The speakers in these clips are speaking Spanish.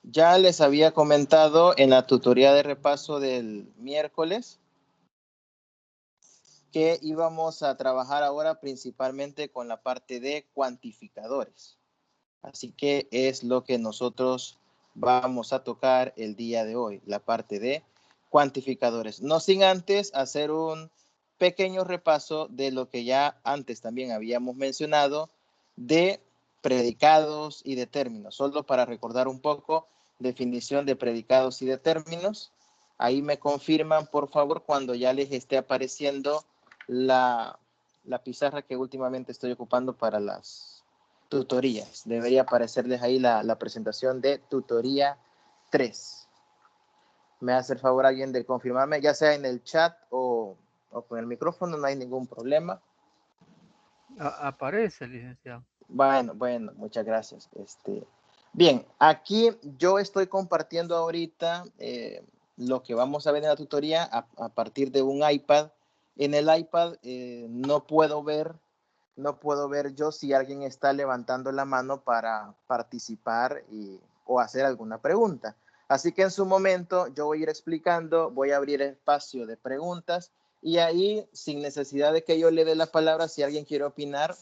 Ya les había comentado en la tutoría de repaso del miércoles que íbamos a trabajar ahora principalmente con la parte de cuantificadores. Así que es lo que nosotros vamos a tocar el día de hoy, la parte de cuantificadores. No sin antes hacer un pequeño repaso de lo que ya antes también habíamos mencionado de predicados y de términos. Solo para recordar un poco, definición de predicados y de términos. Ahí me confirman, por favor, cuando ya les esté apareciendo la pizarra que últimamente estoy ocupando para las tutorías. Debería aparecerles ahí la presentación de tutoría 3. Me hace el favor alguien de confirmarme, ya sea en el chat o con el micrófono, no hay ningún problema. Aparece, licenciado. Bueno, muchas gracias. Bien, aquí yo estoy compartiendo ahorita lo que vamos a ver en la tutoría a partir de un iPad. En el iPad no puedo ver yo si alguien está levantando la mano para participar o hacer alguna pregunta. Así que en su momento yo voy a ir explicando, voy a abrir espacio de preguntas y ahí, sin necesidad de que yo le dé la palabra, si alguien quiere opinar,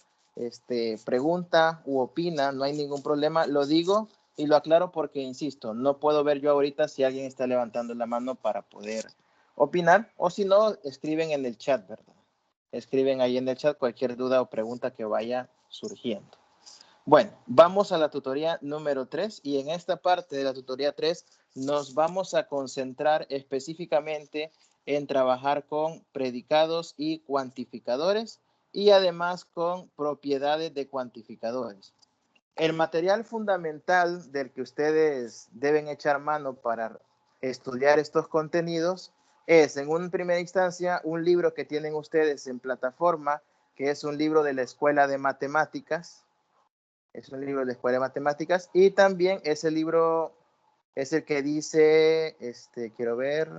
pregunta u opina, no hay ningún problema, lo digo y lo aclaro porque, insisto, no puedo ver yo ahorita si alguien está levantando la mano para poder opinar o si no, escriben en el chat, ¿verdad? Escriben ahí en el chat cualquier duda o pregunta que vaya surgiendo. Bueno, vamos a la tutoría número 3 y en esta parte de la tutoría 3 nos vamos a concentrar específicamente en trabajar con predicados y cuantificadores y además con propiedades de cuantificadores. El material fundamental del que ustedes deben echar mano para estudiar estos contenidos es, en una primera instancia, un libro que tienen ustedes en plataforma, que es un libro de la Escuela de Matemáticas. Es un libro de la Escuela de Matemáticas. Y también ese libro es el que dice, quiero ver,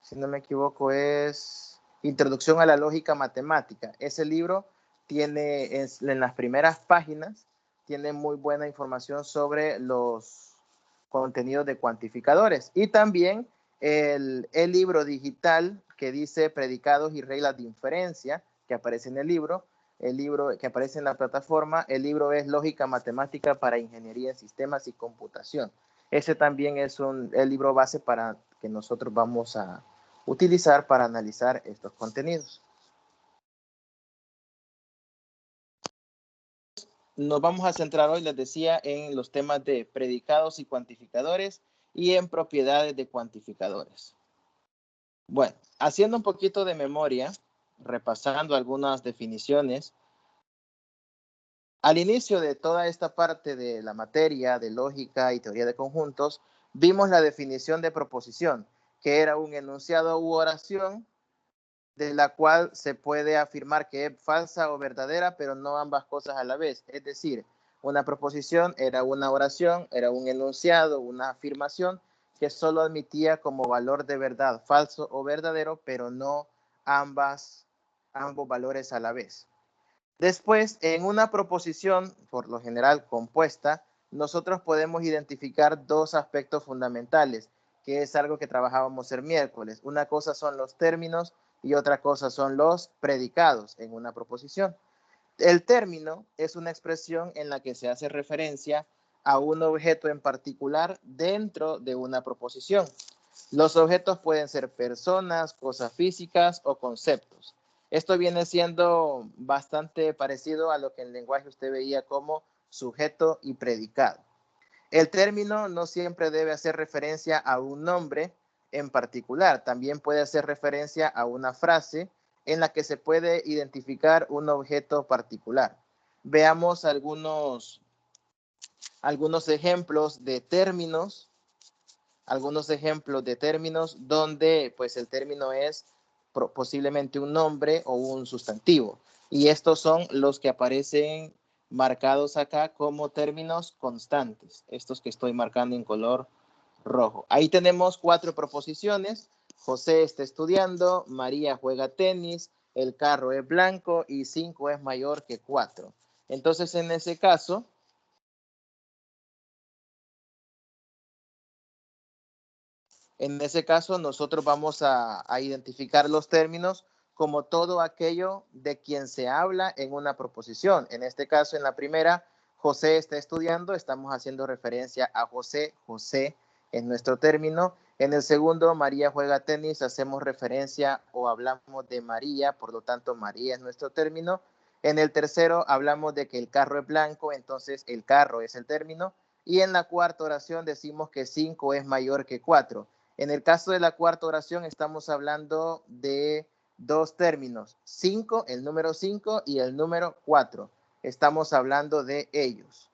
si no me equivoco, es Introducción a la Lógica Matemática. Ese libro tiene en las primeras páginas, tiene muy buena información sobre los contenidos de cuantificadores. Y también el libro digital que dice Predicados y Reglas de Inferencia, que aparece en el libro que aparece en la plataforma, el libro es Lógica Matemática para Ingeniería en Sistemas y Computación. Ese también es el libro base para que nosotros vamos a utilizar para analizar estos contenidos. Nos vamos a centrar hoy, les decía, en los temas de predicados y cuantificadores y en propiedades de cuantificadores. Bueno, haciendo un poquito de memoria, repasando algunas definiciones, al inicio de toda esta parte de la materia de lógica y teoría de conjuntos, vimos la definición de proposición, que era un enunciado u oración de la cual se puede afirmar que es falsa o verdadera, pero no ambas cosas a la vez. Es decir, una proposición era una oración, era un enunciado, una afirmación que solo admitía como valor de verdad falso o verdadero, pero no ambos valores a la vez. Después, en una proposición, por lo general compuesta, nosotros podemos identificar dos aspectos fundamentales, que es algo que trabajábamos el miércoles. Una cosa son los términos y otra cosa son los predicados en una proposición. El término es una expresión en la que se hace referencia a un objeto en particular dentro de una proposición. Los objetos pueden ser personas, cosas físicas o conceptos. Esto viene siendo bastante parecido a lo que en lenguaje usted veía como sujeto y predicado. El término no siempre debe hacer referencia a un nombre en particular, también puede hacer referencia a una frase en la que se puede identificar un objeto particular. Veamos algunos ejemplos de términos donde pues el término es posiblemente un nombre o un sustantivo. Y estos son los que aparecen marcados acá como términos constantes, estos que estoy marcando en color rojo. Ahí tenemos 4 proposiciones. José está estudiando, María juega tenis, el carro es blanco y 5 es mayor que 4. Entonces, en ese caso, En ese caso, nosotros vamos a identificar los términos como todo aquello de quien se habla en una proposición. En este caso, en la primera, José está estudiando, estamos haciendo referencia a José. José es nuestro término. En el segundo, María juega tenis, hacemos referencia o hablamos de María, por lo tanto, María es nuestro término. En el tercero, hablamos de que el carro es blanco, entonces el carro es el término. Y en la cuarta oración decimos que 5 es mayor que 4. En el caso de la cuarta oración, estamos hablando de dos términos, 5, el número 5 y el número 4. Estamos hablando de ellos.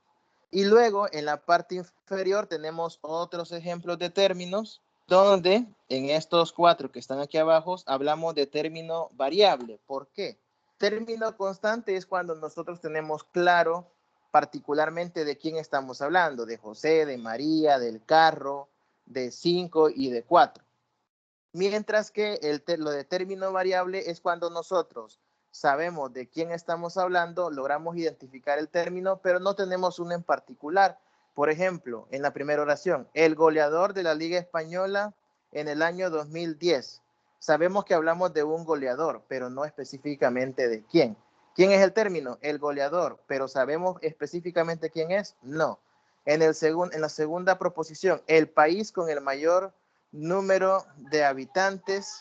Y luego en la parte inferior tenemos otros ejemplos de términos donde en estos 4 que están aquí abajo hablamos de término variable. ¿Por qué? Término constante es cuando nosotros tenemos claro particularmente de quién estamos hablando, de José, de María, del carro, de 5 y de 4. Mientras que lo de término variable es cuando nosotros sabemos de quién estamos hablando, logramos identificar el término, pero no tenemos uno en particular. Por ejemplo, en la primera oración, el goleador de la Liga Española en el año 2010. Sabemos que hablamos de un goleador, pero no específicamente de quién. ¿Quién es el término? El goleador, pero ¿sabemos específicamente quién es? No. En la segunda proposición, el país con el mayor número de habitantes.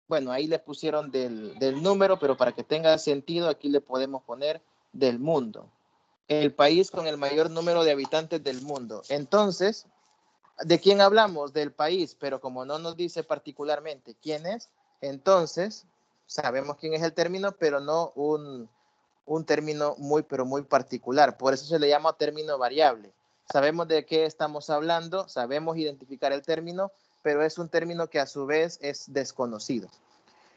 Bueno, ahí le pusieron del número, pero para que tenga sentido, aquí le podemos poner del mundo. El país con el mayor número de habitantes del mundo. Entonces, ¿de quién hablamos? Del país, pero como no nos dice particularmente quién es, entonces sabemos quién es el término, pero no un término muy, pero muy particular. Por eso se le llama término variable. Sabemos de qué estamos hablando, sabemos identificar el término, pero es un término que a su vez es desconocido.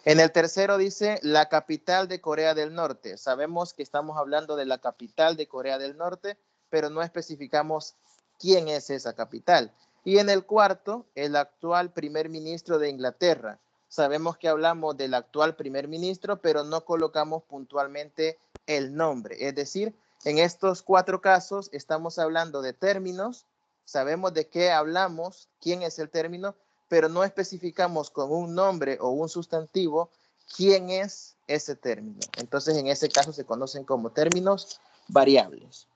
En el tercero dice la capital de Corea del Norte. Sabemos que estamos hablando de la capital de Corea del Norte, pero no especificamos quién es esa capital. Y en el cuarto, el actual primer ministro de Inglaterra. Sabemos que hablamos del actual primer ministro, pero no colocamos puntualmente el nombre. Es decir, en estos 4 casos estamos hablando de términos, sabemos de qué hablamos, quién es el término, pero no especificamos con un nombre o un sustantivo quién es ese término. Entonces, en ese caso se conocen como términos variables.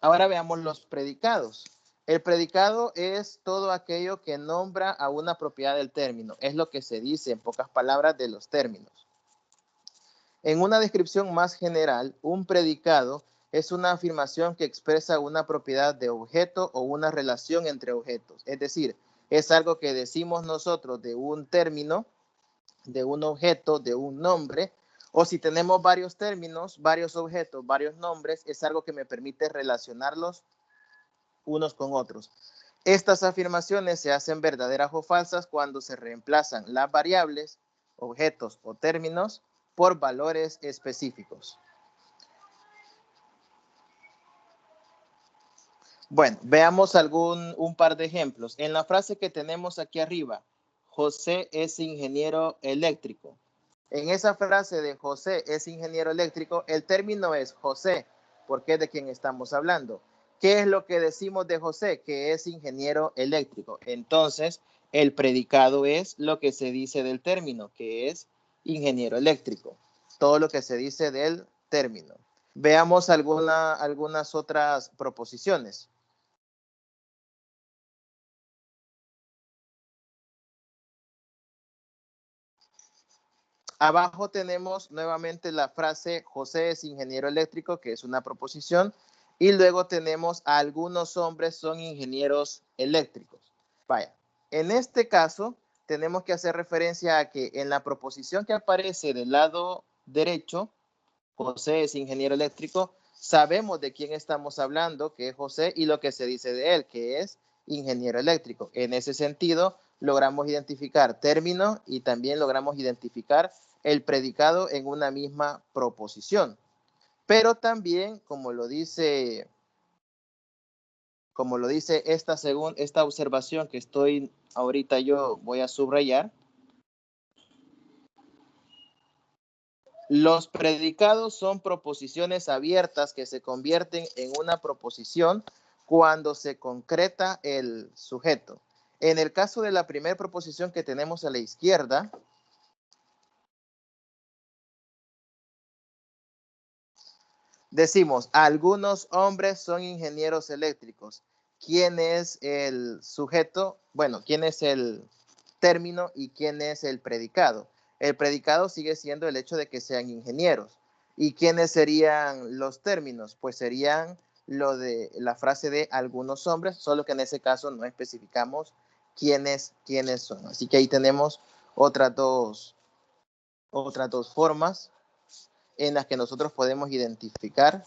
Ahora veamos los predicados. El predicado es todo aquello que nombra a una propiedad del término. Es lo que se dice en pocas palabras de los términos. En una descripción más general, un predicado es una afirmación que expresa una propiedad de objeto o una relación entre objetos. Es decir, es algo que decimos nosotros de un término, de un objeto, de un nombre, o si tenemos varios términos, varios objetos, varios nombres, es algo que me permite relacionarlos unos con otros. Estas afirmaciones se hacen verdaderas o falsas cuando se reemplazan las variables, objetos o términos por valores específicos. Bueno, veamos un par de ejemplos. En la frase que tenemos aquí arriba, José es ingeniero eléctrico. En esa frase de José es ingeniero eléctrico, el término es José, porque es de quien estamos hablando. ¿Qué es lo que decimos de José? Que es ingeniero eléctrico. Entonces, el predicado es lo que se dice del término, que es ingeniero eléctrico. Todo lo que se dice del término. Veamos algunas otras proposiciones. Abajo tenemos nuevamente la frase José es ingeniero eléctrico, que es una proposición, y luego tenemos algunos hombres son ingenieros eléctricos. Vaya, en este caso tenemos que hacer referencia a que en la proposición que aparece del lado derecho, José es ingeniero eléctrico, sabemos de quién estamos hablando, que es José, y lo que se dice de él, que es ingeniero eléctrico. En ese sentido, logramos identificar término y también logramos identificar el predicado en una misma proposición. Pero también, como lo dice esta observación que estoy ahorita yo voy a subrayar, los predicados son proposiciones abiertas que se convierten en una proposición cuando se concreta el sujeto. En el caso de la primera proposición que tenemos a la izquierda, decimos, algunos hombres son ingenieros eléctricos. ¿Quién es el sujeto? Bueno, ¿quién es el término y quién es el predicado? El predicado sigue siendo el hecho de que sean ingenieros. ¿Y quiénes serían los términos? Pues serían lo de la frase de algunos hombres, solo que en ese caso no especificamos quiénes son. Así que ahí tenemos otras dos formas en las que nosotros podemos identificar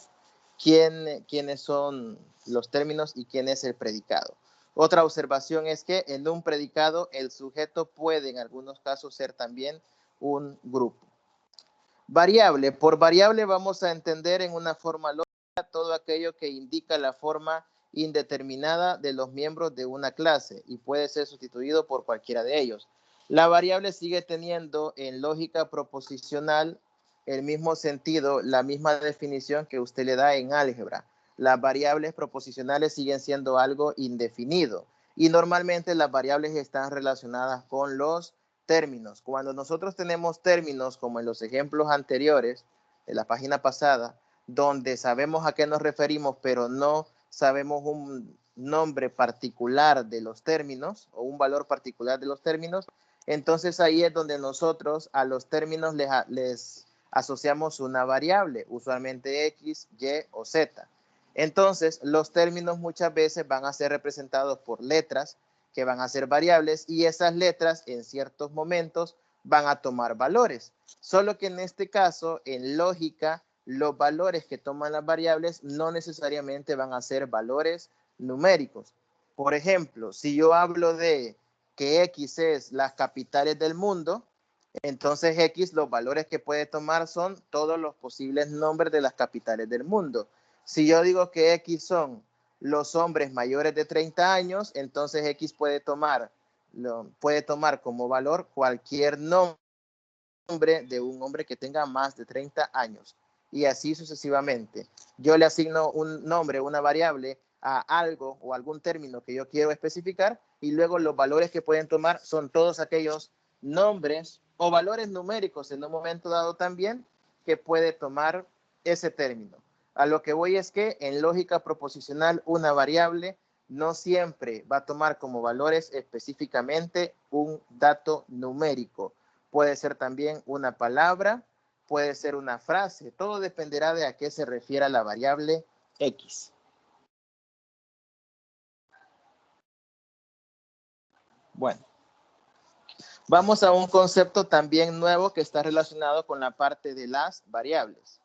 quiénes son los términos y quién es el predicado. Otra observación es que en un predicado el sujeto puede en algunos casos ser también un grupo. Variable. Por variable vamos a entender en una forma lógica todo aquello que indica la forma indeterminada de los miembros de una clase y puede ser sustituido por cualquiera de ellos. La variable sigue teniendo en lógica proposicional el mismo sentido, la misma definición que usted le da en álgebra. Las variables proposicionales siguen siendo algo indefinido y normalmente las variables están relacionadas con los términos. Cuando nosotros tenemos términos como en los ejemplos anteriores de la página pasada, donde sabemos a qué nos referimos, pero no sabemos un nombre particular de los términos o un valor particular de los términos, entonces ahí es donde nosotros a los términos les asociamos una variable, usualmente X, Y o Z. Entonces, los términos muchas veces van a ser representados por letras que van a ser variables y esas letras en ciertos momentos van a tomar valores. Solo que en este caso, en lógica, los valores que toman las variables no necesariamente van a ser valores numéricos. Por ejemplo, si yo hablo de que X es las capitales del mundo, entonces X, los valores que puede tomar son todos los posibles nombres de las capitales del mundo. Si yo digo que X son los hombres mayores de 30 años, entonces X puede tomar como valor cualquier nombre de un hombre que tenga más de 30 años. Y así sucesivamente. Yo le asigno un nombre, una variable a algo o algún término que yo quiero especificar y luego los valores que pueden tomar son todos aquellos nombres o valores numéricos en un momento dado también que puede tomar ese término. A lo que voy es que en lógica proposicional una variable no siempre va a tomar como valores específicamente un dato numérico. Puede ser también una palabra, puede ser una frase. Todo dependerá de a qué se refiera la variable X. Bueno, vamos a un concepto también nuevo que está relacionado con la parte de las variables.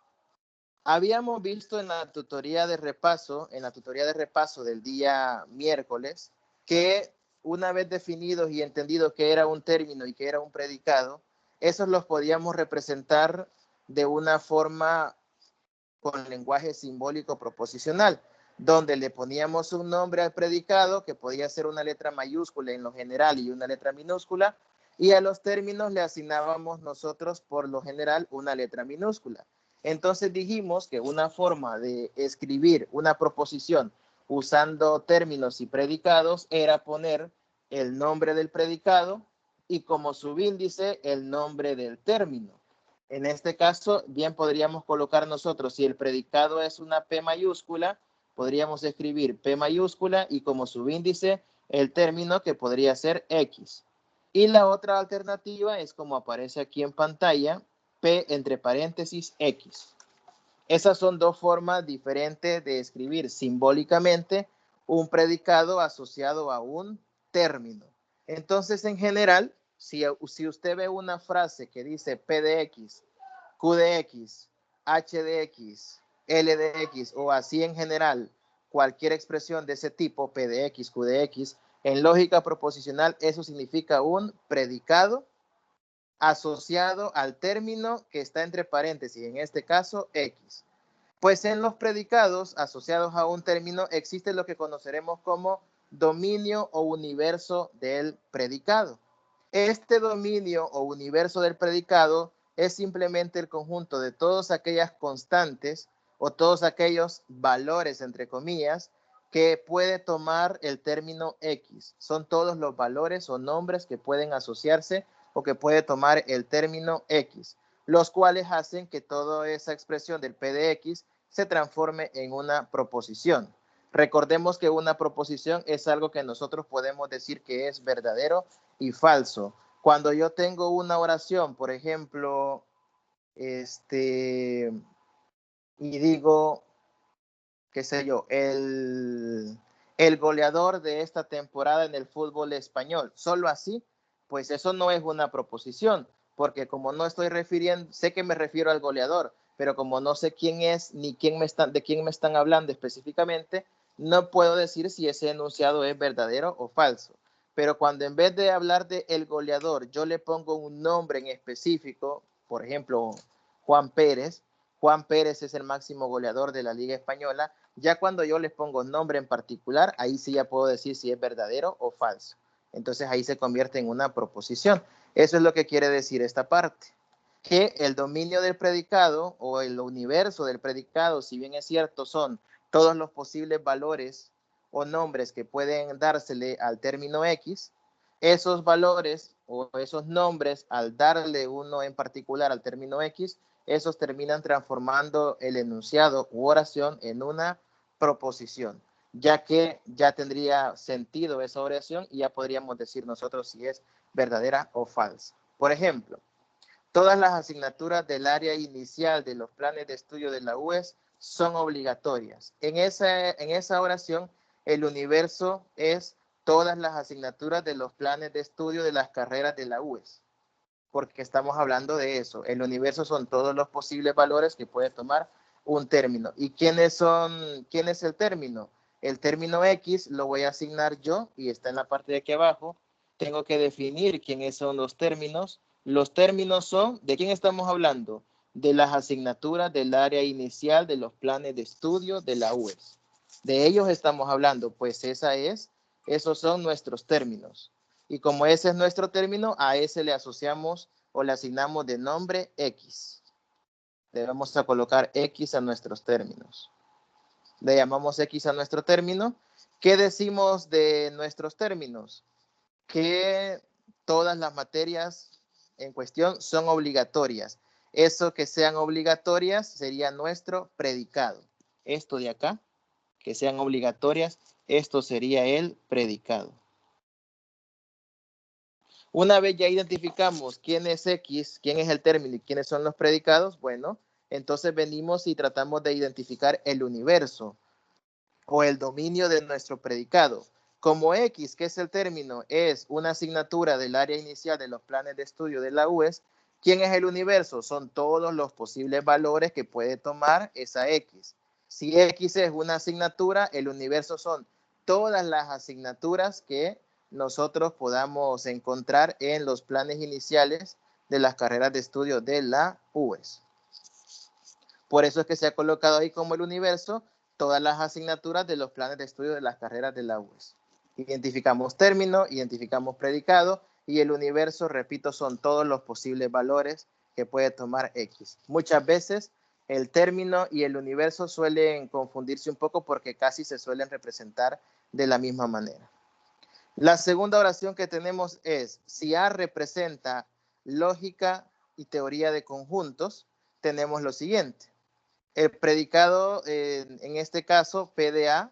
Habíamos visto en la tutoría de repaso, del día miércoles, que una vez definidos y entendido que era un término y que era un predicado, esos los podíamos representar de una forma con lenguaje simbólico proposicional, donde le poníamos un nombre al predicado que podía ser una letra mayúscula en lo general y una letra minúscula, y a los términos le asignábamos nosotros por lo general una letra minúscula. Entonces dijimos que una forma de escribir una proposición usando términos y predicados era poner el nombre del predicado y como subíndice el nombre del término. En este caso, bien podríamos colocar nosotros, si el predicado es una P mayúscula, podríamos escribir P mayúscula y como subíndice el término que podría ser X. Y la otra alternativa es como aparece aquí en pantalla, P entre paréntesis X. Esas son dos formas diferentes de escribir simbólicamente un predicado asociado a un término. Entonces, en general, si usted ve una frase que dice P de X, Q de X, H de X, L de X o así en general, cualquier expresión de ese tipo, P de X, Q de X, en lógica proposicional eso significa un predicado asociado al término que está entre paréntesis, en este caso X. Pues en los predicados asociados a un término existe lo que conoceremos como dominio o universo del predicado. Este dominio o universo del predicado es simplemente el conjunto de todas aquellas constantes o todos aquellos valores, entre comillas, que puede tomar el término X. Son todos los valores o nombres que pueden asociarse o que puede tomar el término X, los cuales hacen que toda esa expresión del P de X se transforme en una proposición. Recordemos que una proposición es algo que nosotros podemos decir que es verdadero y falso. Cuando yo tengo una oración, por ejemplo, y digo, qué sé yo, el goleador de esta temporada en el fútbol español, solo así, pues eso no es una proposición, porque como no estoy refiriendo, sé que me refiero al goleador, pero como no sé quién es ni de quién me están hablando específicamente, no puedo decir si ese enunciado es verdadero o falso. Pero cuando en vez de hablar de el goleador, yo le pongo un nombre en específico, por ejemplo, Juan Pérez. Juan Pérez es el máximo goleador de la Liga Española. Ya cuando yo les pongo nombre en particular, ahí sí ya puedo decir si es verdadero o falso. Entonces ahí se convierte en una proposición. Eso es lo que quiere decir esta parte. Que el dominio del predicado o el universo del predicado, si bien es cierto, son todos los posibles valores o nombres que pueden dársele al término X, esos valores o esos nombres, al darle uno en particular al término X, esos terminan transformando el enunciado u oración en una proposición, ya que ya tendría sentido esa oración y ya podríamos decir nosotros si es verdadera o falsa. Por ejemplo, todas las asignaturas del área inicial de los planes de estudio de la UES son obligatorias. En esa oración, el universo es todas las asignaturas de los planes de estudio de las carreras de la UES, porque estamos hablando de eso. El universo son todos los posibles valores que puede tomar un término. ¿Y quién es el término? El término X lo voy a asignar yo y está en la parte de aquí abajo. Tengo que definir quiénes son los términos. Los términos son, ¿de quién estamos hablando? De las asignaturas del área inicial de los planes de estudio de la UES. De ellos estamos hablando, pues esos son nuestros términos. Y como ese es nuestro término, a ese le asociamos o le asignamos de nombre X. Le vamos a colocar X a nuestros términos. Le llamamos X a nuestro término. ¿Qué decimos de nuestros términos? Que todas las materias en cuestión son obligatorias. Eso que sean obligatorias sería nuestro predicado. Esto de acá, que sean obligatorias, esto sería el predicado. Una vez ya identificamos quién es X, quién es el término y quiénes son los predicados, bueno, entonces venimos y tratamos de identificar el universo o el dominio de nuestro predicado. Como X, que es el término, es una asignatura del área inicial de los planes de estudio de la UES, ¿quién es el universo? Son todos los posibles valores que puede tomar esa X. Si X es una asignatura, el universo son todas las asignaturas que nosotros podamos encontrar en los planes iniciales de las carreras de estudio de la UES. Por eso es que se ha colocado ahí como el universo todas las asignaturas de los planes de estudio de las carreras de la UES. Identificamos término, identificamos predicado y el universo, repito, son todos los posibles valores que puede tomar X. Muchas veces el término y el universo suelen confundirse un poco porque casi se suelen representar de la misma manera. La segunda oración que tenemos es, si A representa lógica y teoría de conjuntos, tenemos lo siguiente. El predicado, en este caso, PDA,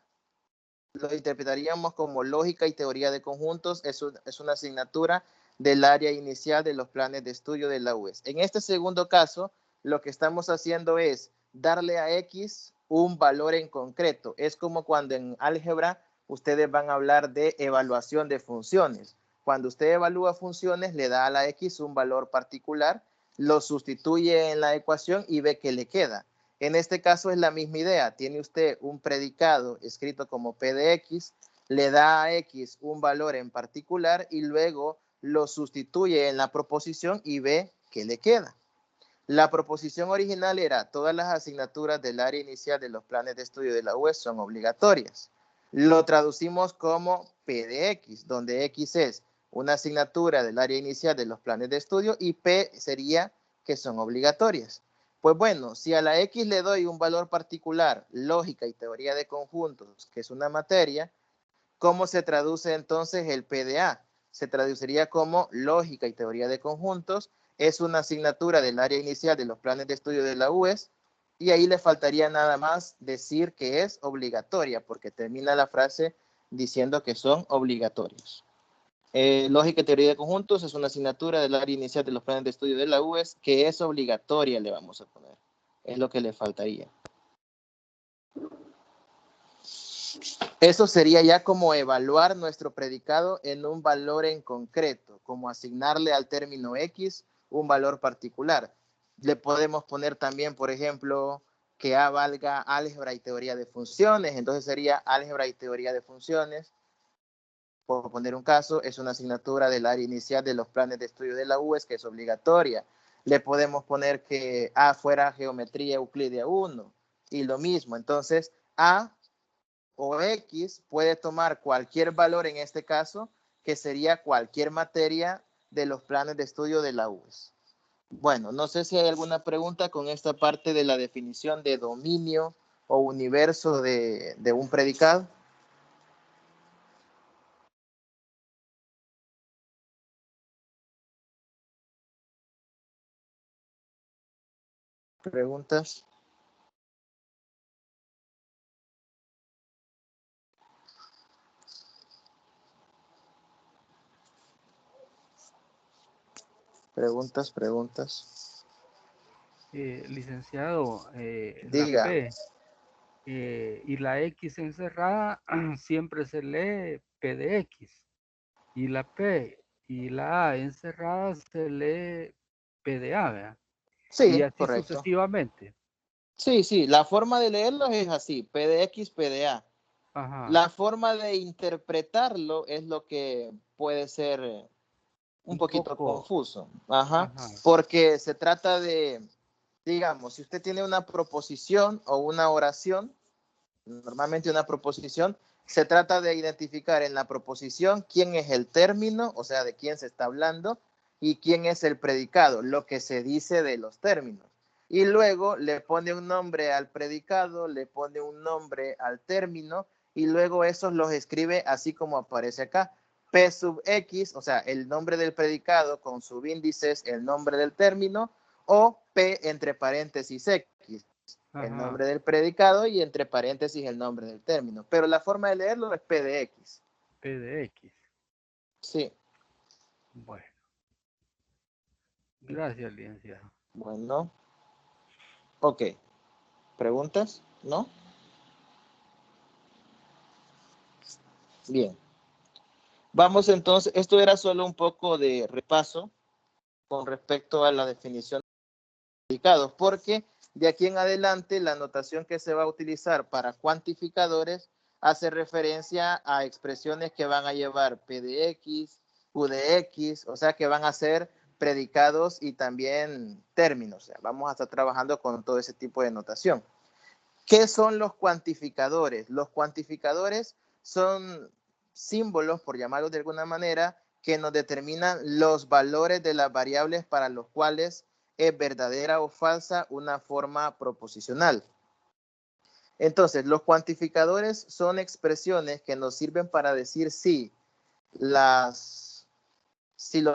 lo interpretaríamos como lógica y teoría de conjuntos. Es una asignatura del área inicial de los planes de estudio de la UES. En este segundo caso, lo que estamos haciendo es darle a X un valor en concreto. Es como cuando en álgebra ustedes van a hablar de evaluación de funciones. Cuando usted evalúa funciones, le da a la X un valor particular, lo sustituye en la ecuación y ve que le queda. En este caso es la misma idea. Tiene usted un predicado escrito como P de X, le da a X un valor en particular y luego lo sustituye en la proposición y ve que le queda. La proposición original era todas las asignaturas del área inicial de los planes de estudio de la UES son obligatorias. Lo traducimos como P de X, donde X es una asignatura del área inicial de los planes de estudio y P sería que son obligatorias. Pues bueno, si a la X le doy un valor particular, lógica y teoría de conjuntos, que es una materia, ¿cómo se traduce entonces el PDA? Se traduciría como lógica y teoría de conjuntos. Es una asignatura del área inicial de los planes de estudio de la UES y ahí le faltaría nada más decir que es obligatoria porque termina la frase diciendo que son obligatorios. Lógica y teoría de conjuntos es una asignatura del área inicial de los planes de estudio de la UES que es obligatoria, le vamos a poner. Es lo que le faltaría. Eso sería ya como evaluar nuestro predicado en un valor en concreto, como asignarle al término X un valor particular. Le podemos poner también, por ejemplo, que A valga álgebra y teoría de funciones, entonces sería álgebra y teoría de funciones. Por poner un caso, es una asignatura del área inicial de los planes de estudio de la UES que es obligatoria. Le podemos poner que A fuera geometría euclidea 1 y lo mismo. Entonces, A o X puede tomar cualquier valor en este caso, que sería cualquier materia de los planes de estudio de la UES. Bueno, no sé si hay alguna pregunta con esta parte de la definición de dominio o universo de un predicado. ¿Preguntas? ¿Preguntas? ¿Preguntas? Licenciado, la Diga. P y la X encerrada siempre se lee P de X. Y la P y la A encerrada se lee P de A, ¿verdad? Y Sí, así correcto. sucesivamente. Sí, sí, la forma de leerlo es así, P de X, P de A. Ajá. La forma de interpretarlo es lo que puede ser un Un poquito poco, confuso. Ajá. ajá, Porque se trata de, digamos, si usted tiene una proposición o una oración, normalmente una proposición, se trata de identificar en la proposición quién es el término, o sea, de quién se está hablando, y quién es el predicado, lo que se dice de los términos. Y luego le pone un nombre al predicado, le pone un nombre al término, y luego esos los escribe así como aparece acá. P sub X, o sea, el nombre del predicado con subíndices, el nombre del término, o P entre paréntesis X, el ajá. nombre del predicado y entre paréntesis el nombre del término. Pero la forma de leerlo es P de X. P de X. Sí, Bueno, gracias, licenciado. bueno, ok. ¿Preguntas? ¿No? Bien. Vamos entonces, esto era solo un poco de repaso con respecto a la definición de predicados, porque de aquí en adelante la notación que se va a utilizar para cuantificadores hace referencia a expresiones que van a llevar P de X, Q de X, o sea que van a ser predicados y también términos. O sea, vamos a estar trabajando con todo ese tipo de notación. ¿Qué son los cuantificadores? Los cuantificadores son símbolos, por llamarlos de alguna manera, que nos determinan los valores de las variables para los cuales es verdadera o falsa una forma proposicional. Entonces, los cuantificadores son expresiones que nos sirven para decir si los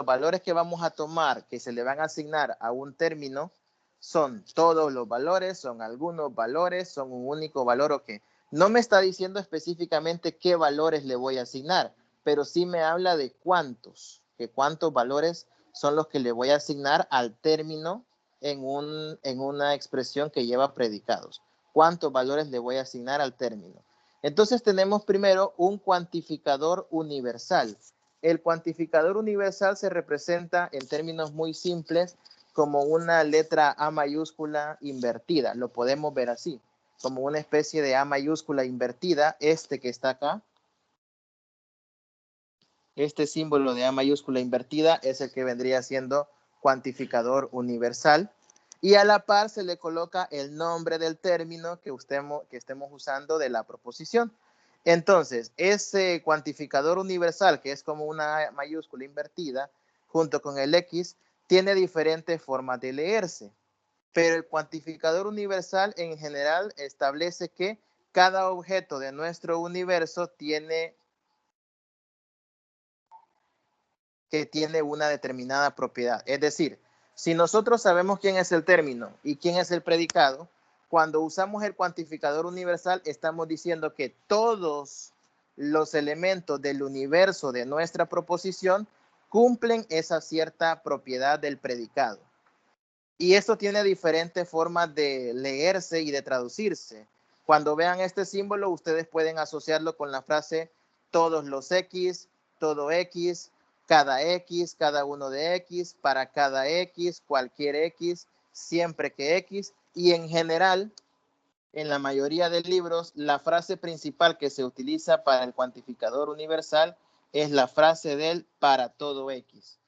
valores que vamos a tomar, que se le van a asignar a un término, son todos los valores, son algunos valores, son un único valor o qué. No me está diciendo específicamente qué valores le voy a asignar, pero sí me habla de que cuántos valores son los que le voy a asignar al término en una expresión que lleva predicados. ¿Cuántos valores le voy a asignar al término? Entonces tenemos primero un cuantificador universal. El cuantificador universal se representa en términos muy simples como una letra A mayúscula invertida. Lo podemos ver así, como una especie de A mayúscula invertida, este que está acá. Este símbolo de A mayúscula invertida es el que vendría siendo cuantificador universal. Y a la par se le coloca el nombre del término que estemos usando de la proposición. Entonces, ese cuantificador universal, que es como una A mayúscula invertida, junto con el X, tiene diferentes formas de leerse. pero el cuantificador universal en general establece que cada objeto de nuestro universo tiene una determinada propiedad. Es decir, si nosotros sabemos quién es el término y quién es el predicado, cuando usamos el cuantificador universal estamos diciendo que todos los elementos del universo de nuestra proposición cumplen esa cierta propiedad del predicado. Y esto tiene diferentes formas de leerse y de traducirse. Cuando vean este símbolo, ustedes pueden asociarlo con la frase todos los X, todo X, cada uno de X, para cada X, cualquier X, siempre que X. Y en general, en la mayoría de libros, la frase principal que se utiliza para el cuantificador universal es la frase del para todo X.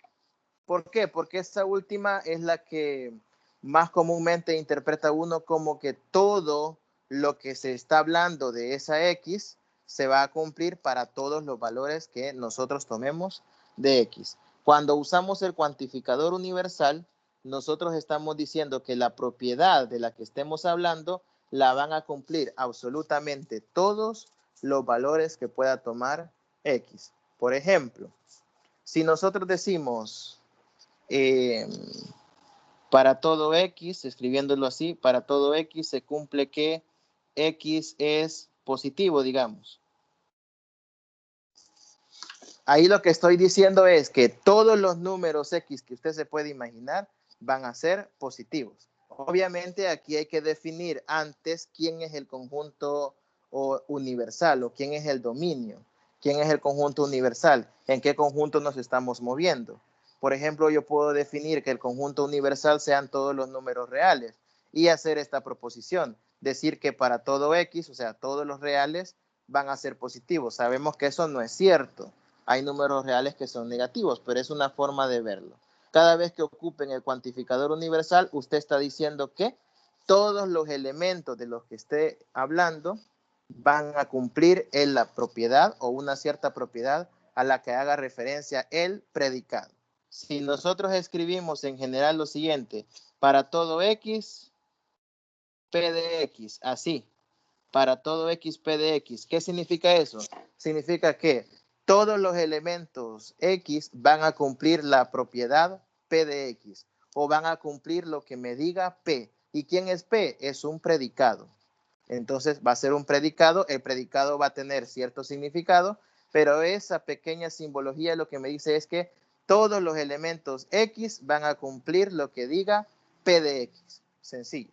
¿Por qué? Porque esta última es la que más comúnmente interpreta uno como que todo lo que se está hablando de esa X se va a cumplir para todos los valores que nosotros tomemos de X. Cuando usamos el cuantificador universal, nosotros estamos diciendo que la propiedad de la que estemos hablando la van a cumplir absolutamente todos los valores que pueda tomar X. Por ejemplo, si nosotros decimos para todo X, escribiéndolo así, para todo X se cumple que X es positivo, digamos. Ahí lo que estoy diciendo es que todos los números X que usted se puede imaginar van a ser positivos. Obviamente aquí hay que definir antes quién es el conjunto universal o quién es el dominio, quién es el conjunto universal, en qué conjunto nos estamos moviendo. Por ejemplo, yo puedo definir que el conjunto universal sean todos los números reales y hacer esta proposición, decir que para todo X, o sea, todos los reales van a ser positivos. Sabemos que eso no es cierto. Hay números reales que son negativos, pero es una forma de verlo. Cada vez que ocupen el cuantificador universal, usted está diciendo que todos los elementos de los que esté hablando van a cumplir en la propiedad o una cierta propiedad a la que haga referencia el predicado. Si nosotros escribimos en general lo siguiente, para todo X, P de X, así, para todo X, P de X. ¿Qué significa eso? Significa que todos los elementos X van a cumplir la propiedad P de X o van a cumplir lo que me diga P. ¿Y quién es P? Es un predicado. Entonces va a ser un predicado, el predicado va a tener cierto significado, pero esa pequeña simbología lo que me dice es que todos los elementos X van a cumplir lo que diga P de X. Sencillo.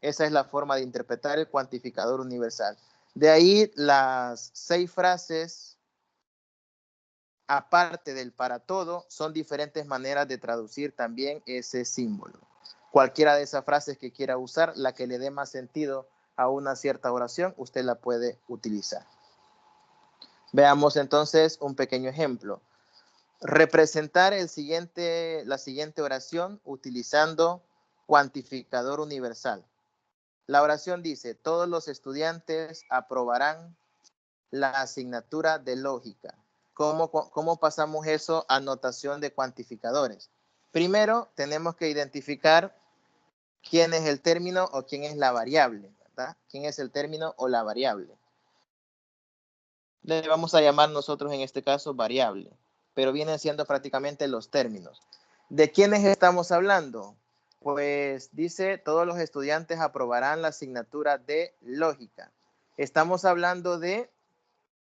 Esa es la forma de interpretar el cuantificador universal. De ahí las 6 frases, aparte del para todo, son diferentes maneras de traducir también ese símbolo. Cualquiera de esas frases que quiera usar, la que le dé más sentido a una cierta oración, usted la puede utilizar. Veamos entonces un pequeño ejemplo. Representar la siguiente oración utilizando cuantificador universal. La oración dice, todos los estudiantes aprobarán la asignatura de lógica. ¿Cómo pasamos eso a notación de cuantificadores? Primero, tenemos que identificar quién es el término o quién es la variable, ¿verdad? ¿Quién es el término o la variable? Le vamos a llamar nosotros en este caso variable, pero vienen siendo prácticamente los términos. ¿De quiénes estamos hablando? Pues dice, todos los estudiantes aprobarán la asignatura de lógica. Estamos hablando de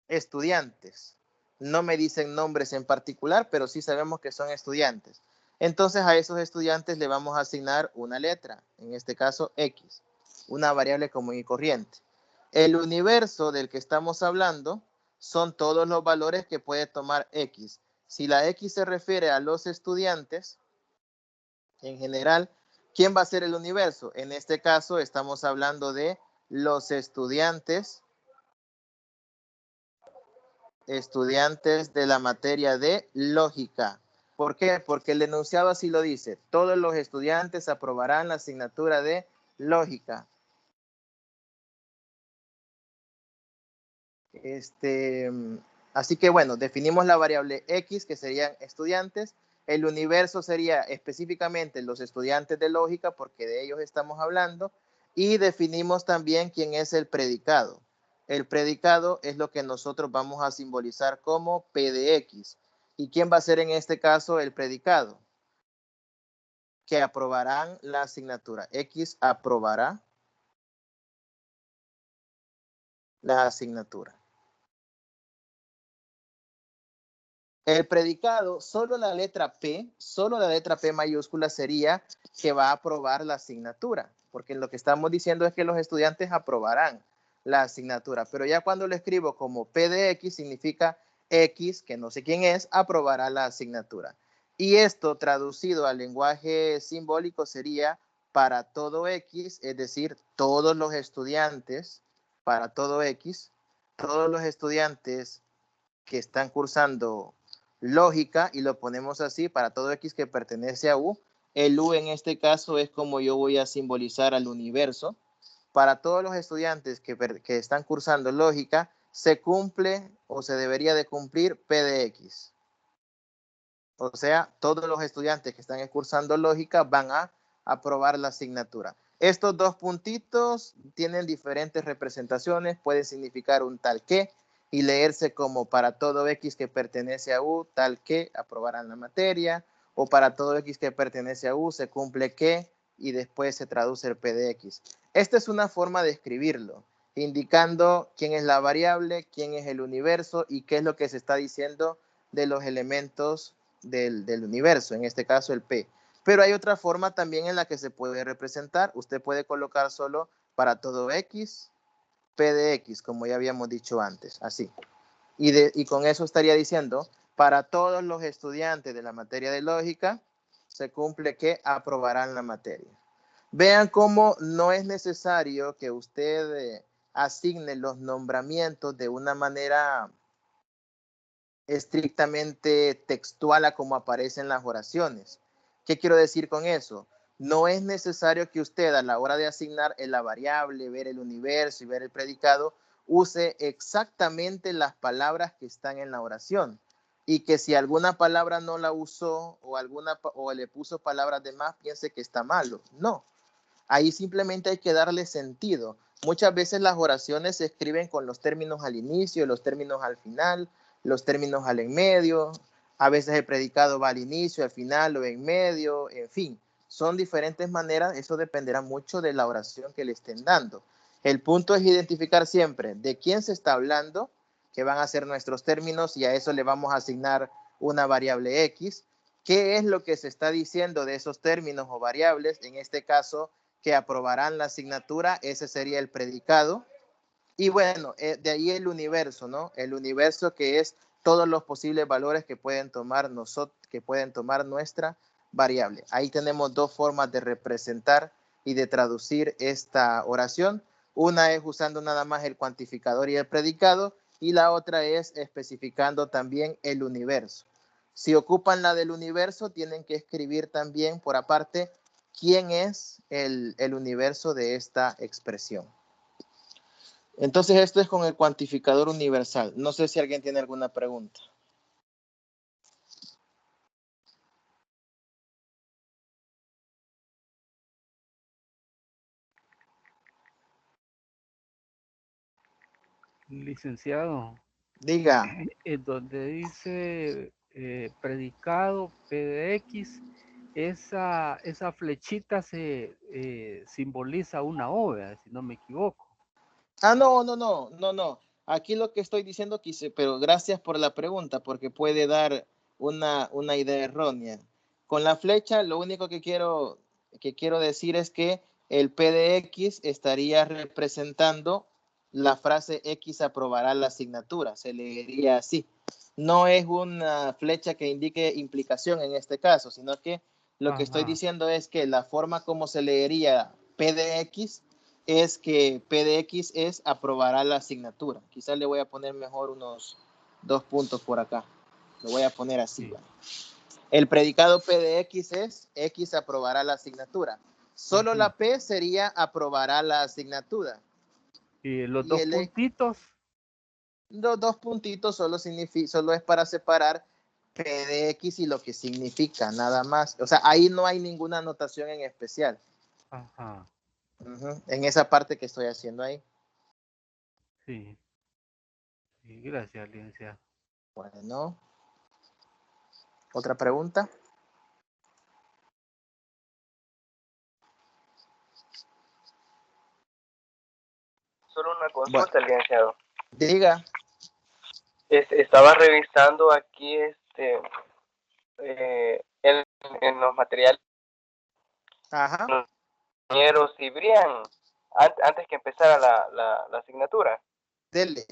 estudiantes. No me dicen nombres en particular, pero sí sabemos que son estudiantes. Entonces a esos estudiantes le vamos a asignar una letra, en este caso X, una variable común y corriente. El universo del que estamos hablando son todos los valores que puede tomar X. Si la X se refiere a los estudiantes, en general, ¿quién va a ser el universo? En este caso estamos hablando de los estudiantes de la materia de lógica. ¿Por qué? Porque el enunciado así lo dice. Todos los estudiantes aprobarán la asignatura de lógica. Así que bueno, definimos la variable X, que serían estudiantes. El universo sería específicamente los estudiantes de lógica, porque de ellos estamos hablando, y definimos también quién es el predicado. El predicado es lo que nosotros vamos a simbolizar como P de X. ¿Y quién va a ser en este caso el predicado? Que aprobarán la asignatura. X aprobará la asignatura. El predicado, solo la letra P mayúscula sería que va a aprobar la asignatura, porque lo que estamos diciendo es que los estudiantes aprobarán la asignatura, pero ya cuando lo escribo como P de X significa X, que no sé quién es, aprobará la asignatura. Y esto traducido al lenguaje simbólico sería para todo X, es decir, todos los estudiantes, para todo X, todos los estudiantes que están cursando lógica, y lo ponemos así para todo X que pertenece a U. El U en este caso es como yo voy a simbolizar al universo. Para todos los estudiantes que están cursando lógica, se cumple o se debería de cumplir P de X. O sea, todos los estudiantes que están cursando lógica van a aprobar la asignatura. Estos dos puntitos tienen diferentes representaciones, pueden significar un tal que y leerse como para todo X que pertenece a U, tal que aprobarán la materia, o para todo X que pertenece a U se cumple que y después se traduce el P de X. Esta es una forma de escribirlo, indicando quién es la variable, quién es el universo y qué es lo que se está diciendo de los elementos del universo, en este caso el P. Pero hay otra forma también en la que se puede representar. Usted puede colocar solo para todo X, P de X, como ya habíamos dicho antes, así. Y con eso estaría diciendo, para todos los estudiantes de la materia de lógica, se cumple que aprobarán la materia. Vean cómo no es necesario que usted asigne los nombramientos de una manera estrictamente textual a como aparece en las oraciones. ¿Qué quiero decir con eso? No es necesario que usted a la hora de asignar la variable, ver el universo y ver el predicado, use exactamente las palabras que están en la oración. Y que si alguna palabra no la usó o le puso palabras de más, piense que está malo. No, ahí simplemente hay que darle sentido. Muchas veces las oraciones se escriben con los términos al inicio, los términos al final, los términos al en medio. A veces el predicado va al inicio, al final o en medio, en fin. Son diferentes maneras, eso dependerá mucho de la oración que le estén dando. El punto es identificar siempre de quién se está hablando, que van a ser nuestros términos, y a eso le vamos a asignar una variable X. ¿Qué es lo que se está diciendo de esos términos o variables? En este caso, que aprobarán la asignatura, ese sería el predicado. Y bueno, de ahí el universo, ¿no? El universo que es todos los posibles valores que pueden tomar nuestra variable. Ahí tenemos dos formas de representar y de traducir esta oración. Una es usando nada más el cuantificador y el predicado, y la otra es especificando también el universo. Si ocupan la del universo, tienen que escribir también por aparte quién es el universo de esta expresión. Entonces esto es con el cuantificador universal. No sé si alguien tiene alguna pregunta. Licenciado, Diga. en donde dice predicado P de X, esa flechita se simboliza una O, si no me equivoco. No. Aquí lo que estoy diciendo quise, pero gracias por la pregunta, porque puede dar una idea errónea. Con la flecha, lo único que quiero decir es que el P de X estaría representando la frase X aprobará la asignatura. Se leería así. No es una flecha que indique implicación en este caso, sino que lo que estoy Ajá. diciendo es que la forma como se leería P de X es que P de X es aprobará la asignatura. Quizás le voy a poner mejor unos 2 puntos por acá. Lo voy a poner así. Sí. ¿Vale? El predicado P de X es X aprobará la asignatura. Solo Ujú. la P sería aprobará la asignatura. Y los Y dos puntitos. los dos puntitos solo es para separar P de X y lo que significa, nada más. O sea, ahí no hay ninguna anotación en especial. Ajá, En esa parte que estoy haciendo ahí. sí. Sí, gracias, licenciado. Bueno, ¿otra pregunta? Solo una Bueno, consulta, licenciado. diga. Estaba revisando aquí en los materiales Ajá. compañeros y Brian, antes que empezara la asignatura. Dele.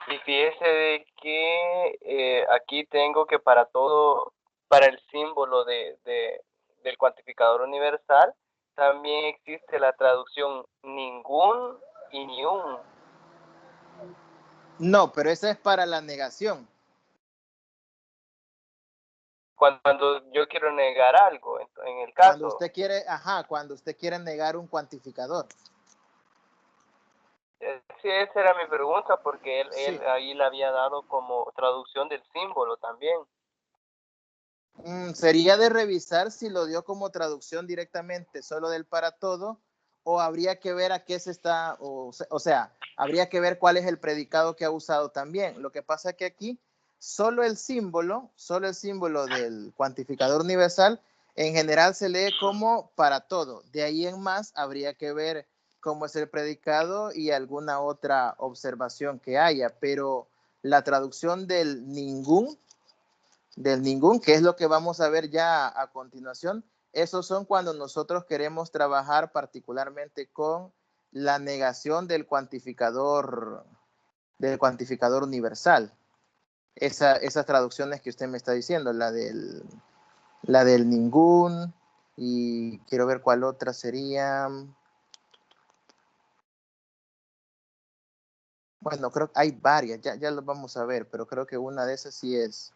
Y fíjese de que aquí tengo que para todo, para el símbolo del cuantificador universal, también existe la traducción ningún y ni un. No, pero esa es para la negación. Cuando yo quiero negar algo, en el Cuando caso. usted quiere, cuando usted quiere negar un cuantificador. Sí, esa era mi pregunta, porque él Sí. ahí le había dado como traducción del símbolo también. Sería de revisar si lo dio como traducción directamente solo del para todo, o habría que ver a qué se está, o sea, habría que ver cuál es el predicado que ha usado también. Lo que pasa es que aquí solo el símbolo del cuantificador universal en general se lee como para todo. De ahí en más habría que ver cómo es el predicado y alguna otra observación que haya, pero la traducción del ningún, que es lo que vamos a ver ya a continuación. Esos son cuando nosotros queremos trabajar particularmente con la negación del cuantificador universal. Esas traducciones que usted me está diciendo, la del ningún, y quiero ver cuál otra sería. Bueno, creo que hay varias, ya lo vamos a ver, pero creo que una de esas sí es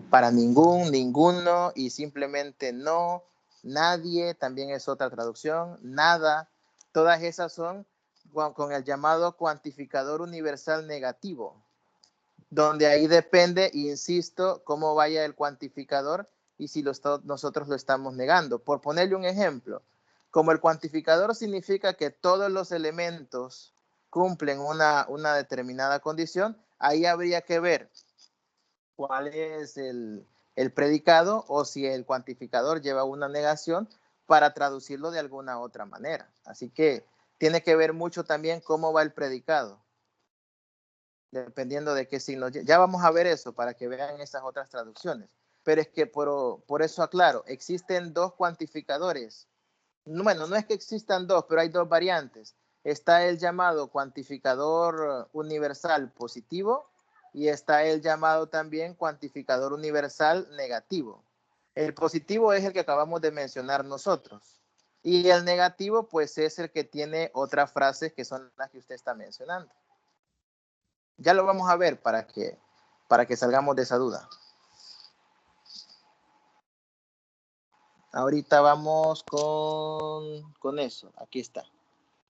para ningún, ninguno y simplemente no, nadie, también es otra traducción, nada, todas esas son con el llamado cuantificador universal negativo, donde ahí depende, insisto, cómo vaya el cuantificador y si nosotros lo estamos negando. Por ponerle un ejemplo, como el cuantificador significa que todos los elementos cumplen una determinada condición, ahí habría que ver cuál es el predicado o si el cuantificador lleva una negación para traducirlo de alguna otra manera. Así que tiene que ver mucho también cómo va el predicado, dependiendo de qué signo. Ya vamos a ver eso para que vean esas otras traducciones. Pero es que por eso aclaro, existen dos cuantificadores. Bueno, no es que existan dos, pero hay dos variantes. Está el llamado cuantificador universal positivo y está el llamado también cuantificador universal negativo. El positivo es el que acabamos de mencionar nosotros. Y el negativo, pues, es el que tiene otras frases que son las que usted está mencionando. Ya lo vamos a ver para que salgamos de esa duda. Ahorita vamos con eso. Aquí está.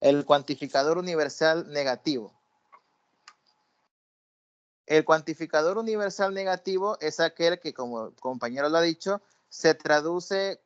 El cuantificador universal negativo. El cuantificador universal negativo es aquel que, como el compañero lo ha dicho, se traduce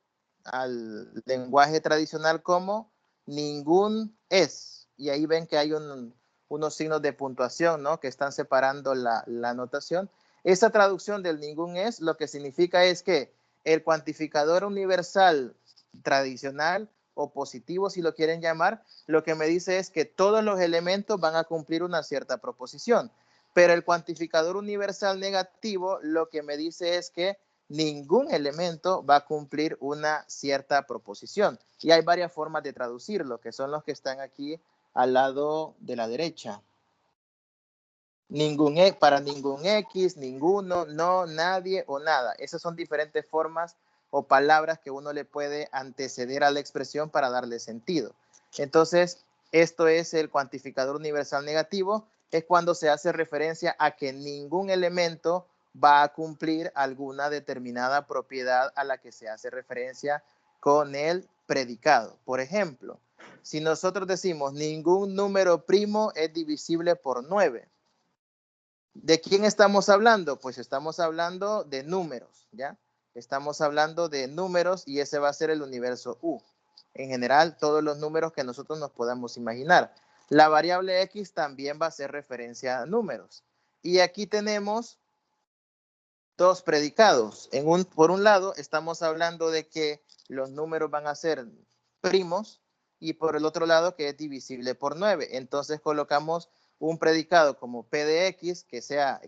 al lenguaje tradicional como ningún es. Y ahí ven que hay unos signos de puntuación, ¿no? Que están separando la notación. Esa traducción del ningún es lo que significa es que el cuantificador universal tradicional o positivo, si lo quieren llamar, lo que me dice es que todos los elementos van a cumplir una cierta proposición. Pero el cuantificador universal negativo lo que me dice es que ningún elemento va a cumplir una cierta proposición. Y hay varias formas de traducirlo, que son los que están aquí al lado de la derecha. Para ningún X, ninguno, no, nadie o nada. Esas son diferentes formas o palabras que uno le puede anteceder a la expresión para darle sentido. Entonces, esto es el cuantificador universal negativo, es cuando se hace referencia a que ningún elemento va a cumplir alguna determinada propiedad a la que se hace referencia con el predicado. Por ejemplo, si nosotros decimos ningún número primo es divisible por 9, ¿De quién estamos hablando? Pues estamos hablando de números, ¿ya? Estamos hablando de números y ese va a ser el universo U. En general, todos los números que nosotros nos podamos imaginar. La variable X también va a ser referencia a números. Y aquí tenemos dos predicados. Por un lado, estamos hablando de que los números van a ser primos y por el otro lado que es divisible por 9. Entonces colocamos un predicado como P de X, que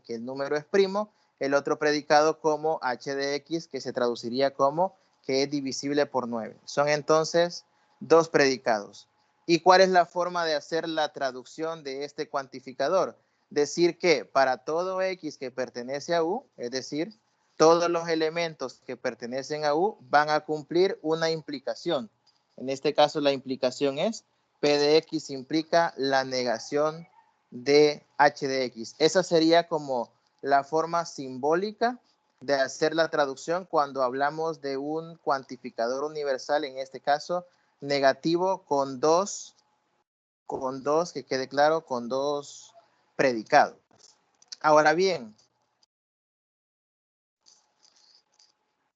el número es primo, el otro predicado como H de X, que se traduciría como que es divisible por 9. Son entonces dos predicados. ¿Y cuál es la forma de hacer la traducción de este cuantificador? Decir que para todo X que pertenece a U, es decir, todos los elementos que pertenecen a U van a cumplir una implicación. En este caso, la implicación es P de X implica la negación de H de X. Esa sería como la forma simbólica de hacer la traducción cuando hablamos de un cuantificador universal, en este caso, negativo con dos, que quede claro, con dos predicados. Ahora bien,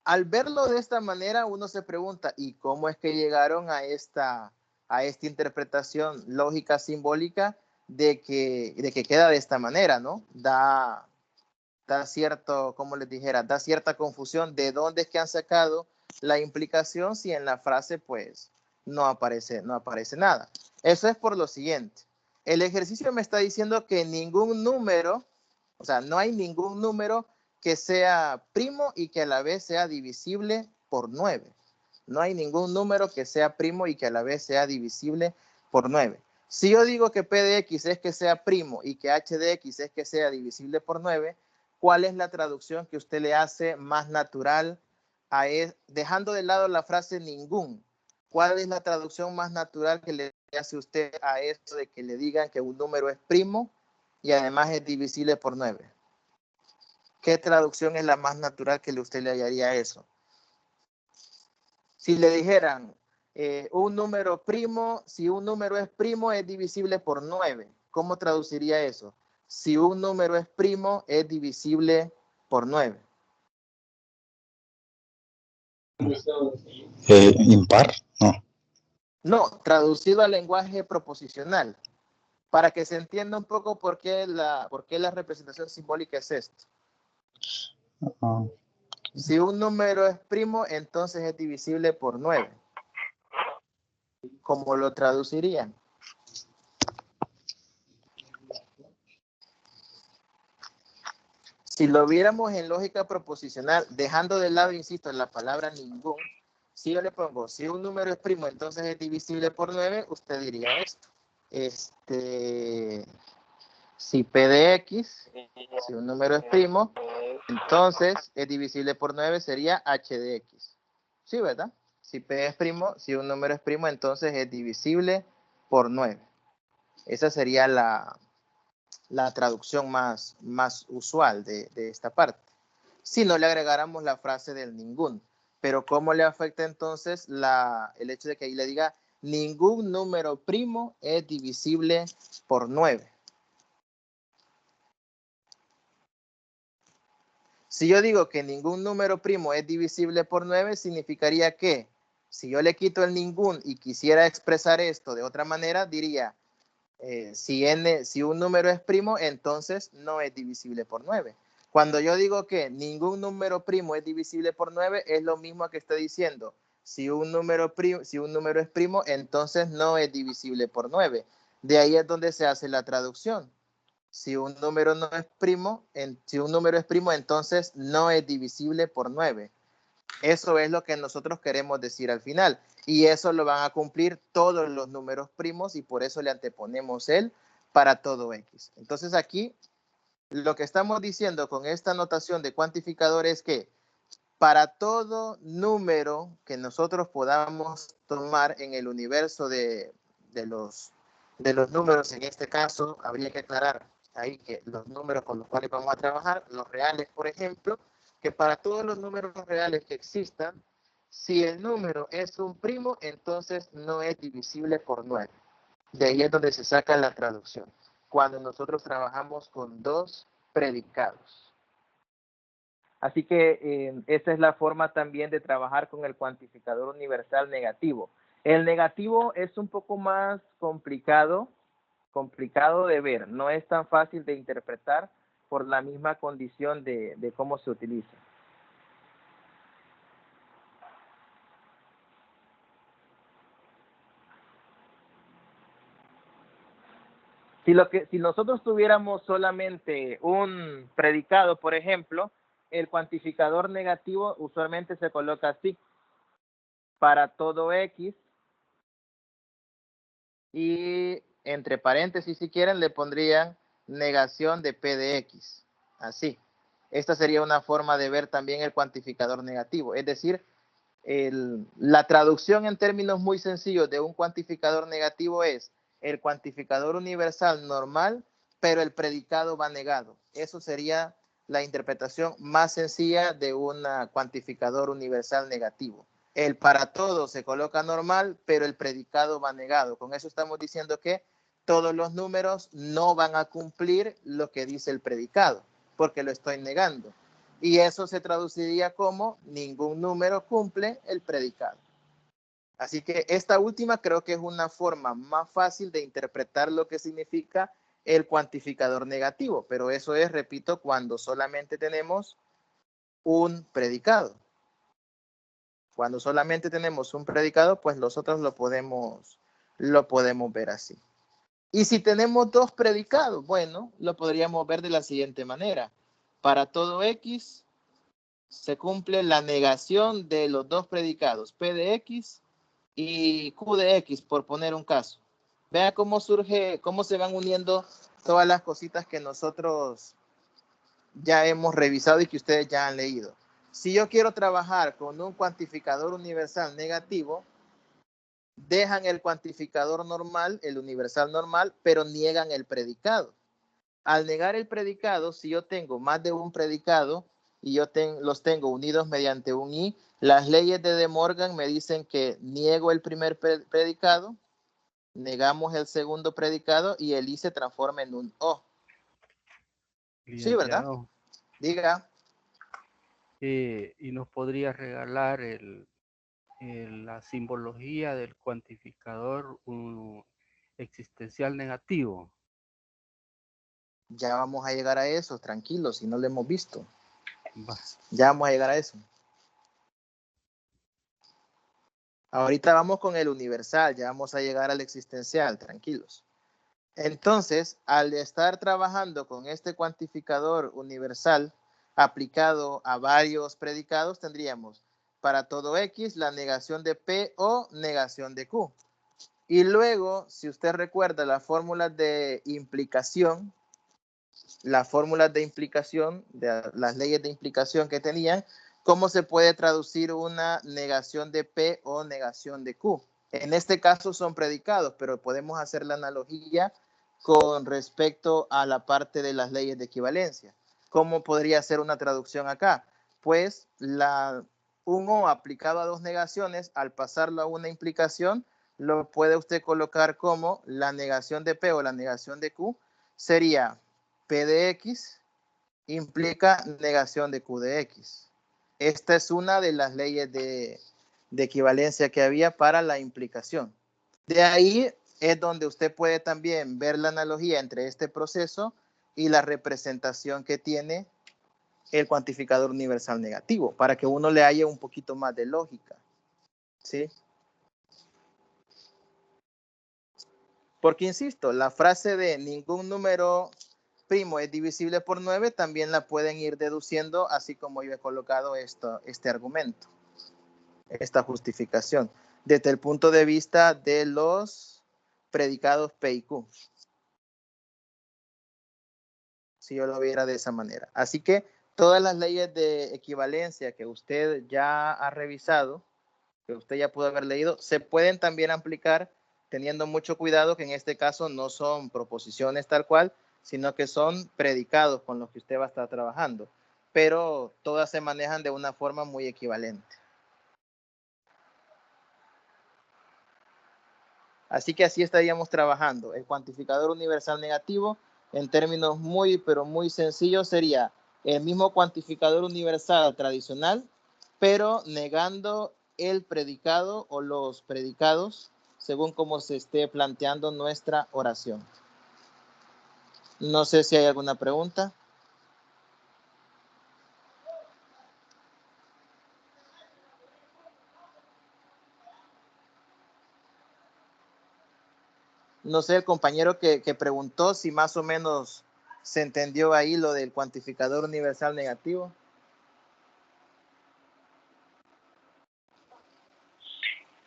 al verlo de esta manera, uno se pregunta, ¿y cómo es que llegaron a esta interpretación lógica simbólica de que queda de esta manera, ¿no? Da cierto, como les dijera, da cierta confusión de dónde es que han sacado la implicación si en la frase, pues, no aparece nada. Eso es por lo siguiente. El ejercicio me está diciendo que ningún número, o sea, no hay ningún número que sea primo y que a la vez sea divisible por 9. No hay ningún número que sea primo y que a la vez sea divisible por 9. Si yo digo que P de X es que sea primo y que H de X es que sea divisible por 9, ¿cuál es la traducción que usted le hace más natural dejando de lado la frase ningún? ¿Cuál es la traducción más natural que le hace usted a eso de que le digan que un número es primo y además es divisible por 9? ¿Qué traducción es la más natural que usted le haría a eso? Si le dijeran un número primo, si un número es primo es divisible por 9, ¿cómo traduciría eso? Si un número es primo es divisible por 9. Impar, no. No, traducido al lenguaje proposicional, para que se entienda un poco por qué la representación simbólica es esto. Si un número es primo, entonces es divisible por 9. ¿Cómo lo traducirían? Si lo viéramos en lógica proposicional, dejando de lado, insisto, la palabra ningún, si yo le pongo, si un número es primo, entonces es divisible por 9, usted diría esto. Si P de X, si un número es primo, entonces es divisible por 9, sería H de X. ¿Sí, verdad? Si P es primo, si un número es primo, entonces es divisible por 9. Esa sería la traducción más usual de esta parte. Si no le agregáramos la frase del ningún. Pero ¿cómo le afecta entonces el hecho de que ahí le diga ningún número primo es divisible por 9? Si yo digo que ningún número primo es divisible por 9, significaría que si yo le quito el ningún y quisiera expresar esto de otra manera, diría, si un número es primo, entonces no es divisible por 9. Cuando yo digo que ningún número primo es divisible por 9, es lo mismo que estoy diciendo. Si un número es primo, entonces no es divisible por 9. De ahí es donde se hace la traducción. Si un número es primo, entonces no es divisible por 9. Eso es lo que nosotros queremos decir al final. Y eso lo van a cumplir todos los números primos y por eso le anteponemos el para todo X. Entonces aquí lo que estamos diciendo con esta notación de cuantificador es que para todo número que nosotros podamos tomar en el universo de los números, en este caso habría que aclarar ahí que los números con los cuales vamos a trabajar, los reales, por ejemplo, que para todos los números reales que existan, si el número es un primo, entonces no es divisible por 9. De ahí es donde se saca la traducción. Cuando nosotros trabajamos con dos predicados. Así que esa es la forma también de trabajar con el cuantificador universal negativo. El negativo es un poco más complicado de ver, no es tan fácil de interpretar por la misma condición de cómo se utiliza. Si nosotros tuviéramos solamente un predicado, por ejemplo, el cuantificador negativo usualmente se coloca así, para todo X, y entre paréntesis, si quieren, le pondrían negación de P de X, así. Esta sería una forma de ver también el cuantificador negativo, es decir, la traducción en términos muy sencillos de un cuantificador negativo es el cuantificador universal normal, pero el predicado va negado. Eso sería la interpretación más sencilla de un cuantificador universal negativo. El para todo se coloca normal, pero el predicado va negado. Con eso estamos diciendo que todos los números no van a cumplir lo que dice el predicado, porque lo estoy negando. Y eso se traduciría como ningún número cumple el predicado. Así que esta última creo que es una forma más fácil de interpretar lo que significa el cuantificador negativo, pero eso es, repito, cuando solamente tenemos un predicado. Cuando solamente tenemos un predicado, pues nosotros lo podemos ver así. Y si tenemos dos predicados, bueno, lo podríamos ver de la siguiente manera. Para todo X se cumple la negación de los dos predicados, P de X y Q de X, por poner un caso. Vean cómo se van uniendo todas las cositas que nosotros ya hemos revisado y que ustedes ya han leído. Si yo quiero trabajar con un cuantificador universal negativo, dejan el cuantificador normal, el universal normal, pero niegan el predicado. Al negar el predicado, si yo tengo más de un predicado y los tengo unidos mediante un i, las leyes de De Morgan me dicen que niego el primer predicado, negamos el segundo predicado y el i se transforma en un o. Sí, ¿verdad? Diga. Y nos podría regalar la simbología del cuantificador existencial negativo. Ya vamos a llegar a eso, tranquilos, si no lo hemos visto. Va. Ya vamos a llegar a eso. Ahorita vamos con el universal, ya vamos a llegar al existencial, tranquilos. Entonces, al estar trabajando con este cuantificador universal aplicado a varios predicados, tendríamos para todo X la negación de P o negación de Q. Y luego, si usted recuerda las fórmulas de implicación, de las leyes de implicación que tenían, ¿cómo se puede traducir una negación de P o negación de Q? En este caso son predicados, pero podemos hacer la analogía con respecto a la parte de las leyes de equivalencia. ¿Cómo podría ser una traducción acá? Pues un O aplicado a dos negaciones, al pasarlo a una implicación, lo puede usted colocar como la negación de P o la negación de Q, sería P de X implica negación de Q de X. Esta es una de las leyes de equivalencia que había para la implicación. De ahí es donde usted puede también ver la analogía entre este proceso y la representación que tiene el cuantificador universal negativo, para que uno le haya un poquito más de lógica. ¿Sí? Porque, insisto, la frase de ningún número primo es divisible por 9 también la pueden ir deduciendo, así como yo he colocado este argumento, esta justificación, desde el punto de vista de los predicados P y Q. Si yo lo viera de esa manera. Así que todas las leyes de equivalencia que usted ya ha revisado, que usted ya pudo haber leído, se pueden también aplicar teniendo mucho cuidado que en este caso no son proposiciones tal cual, sino que son predicados con los que usted va a estar trabajando, pero todas se manejan de una forma muy equivalente. Así que así estaríamos trabajando. El cuantificador universal negativo En términos muy, pero muy sencillos, sería el mismo cuantificador universal tradicional, pero negando el predicado o los predicados según como se esté planteando nuestra oración. No sé si hay alguna pregunta. No sé, el compañero que preguntó si más o menos se entendió ahí lo del cuantificador universal negativo.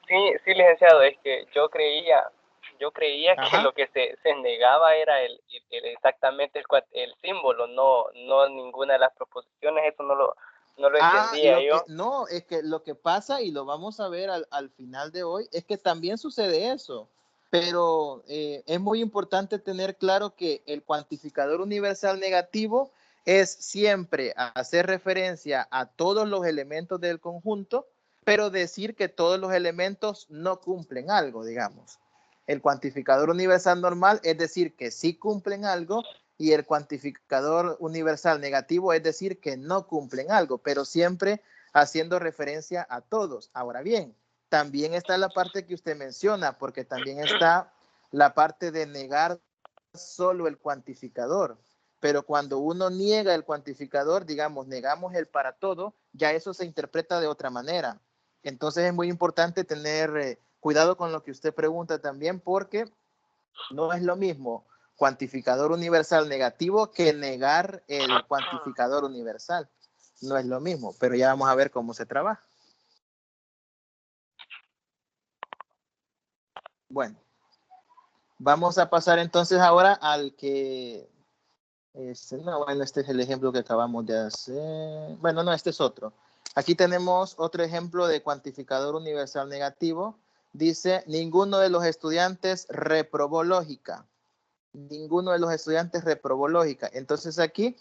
Sí, licenciado, es que yo creía que Ajá. lo que se negaba era exactamente el símbolo, no ninguna de las proposiciones, eso no lo entendía yo. No, es que lo que pasa, y lo vamos a ver al final de hoy, es que también sucede eso. Pero es muy importante tener claro que el cuantificador universal negativo es siempre hacer referencia a todos los elementos del conjunto, pero decir que todos los elementos no cumplen algo, digamos. El cuantificador universal normal es decir que sí cumplen algo, y el cuantificador universal negativo es decir que no cumplen algo, pero siempre haciendo referencia a todos. Ahora bien, también está la parte que usted menciona, porque también está la parte de negar solo el cuantificador. Pero cuando uno niega el cuantificador, digamos, negamos el para todo, ya eso se interpreta de otra manera. Entonces es muy importante tener cuidado con lo que usted pregunta también, porque no es lo mismo cuantificador universal negativo que negar el cuantificador universal. No es lo mismo, pero ya vamos a ver cómo se trabaja. Bueno, vamos a pasar entonces ahora al que... bueno, este es el ejemplo que acabamos de hacer. Bueno, no, este es otro. Aquí tenemos otro ejemplo de cuantificador universal negativo. Dice, ninguno de los estudiantes reprobó lógica. Ninguno de los estudiantes reprobó lógica. Entonces aquí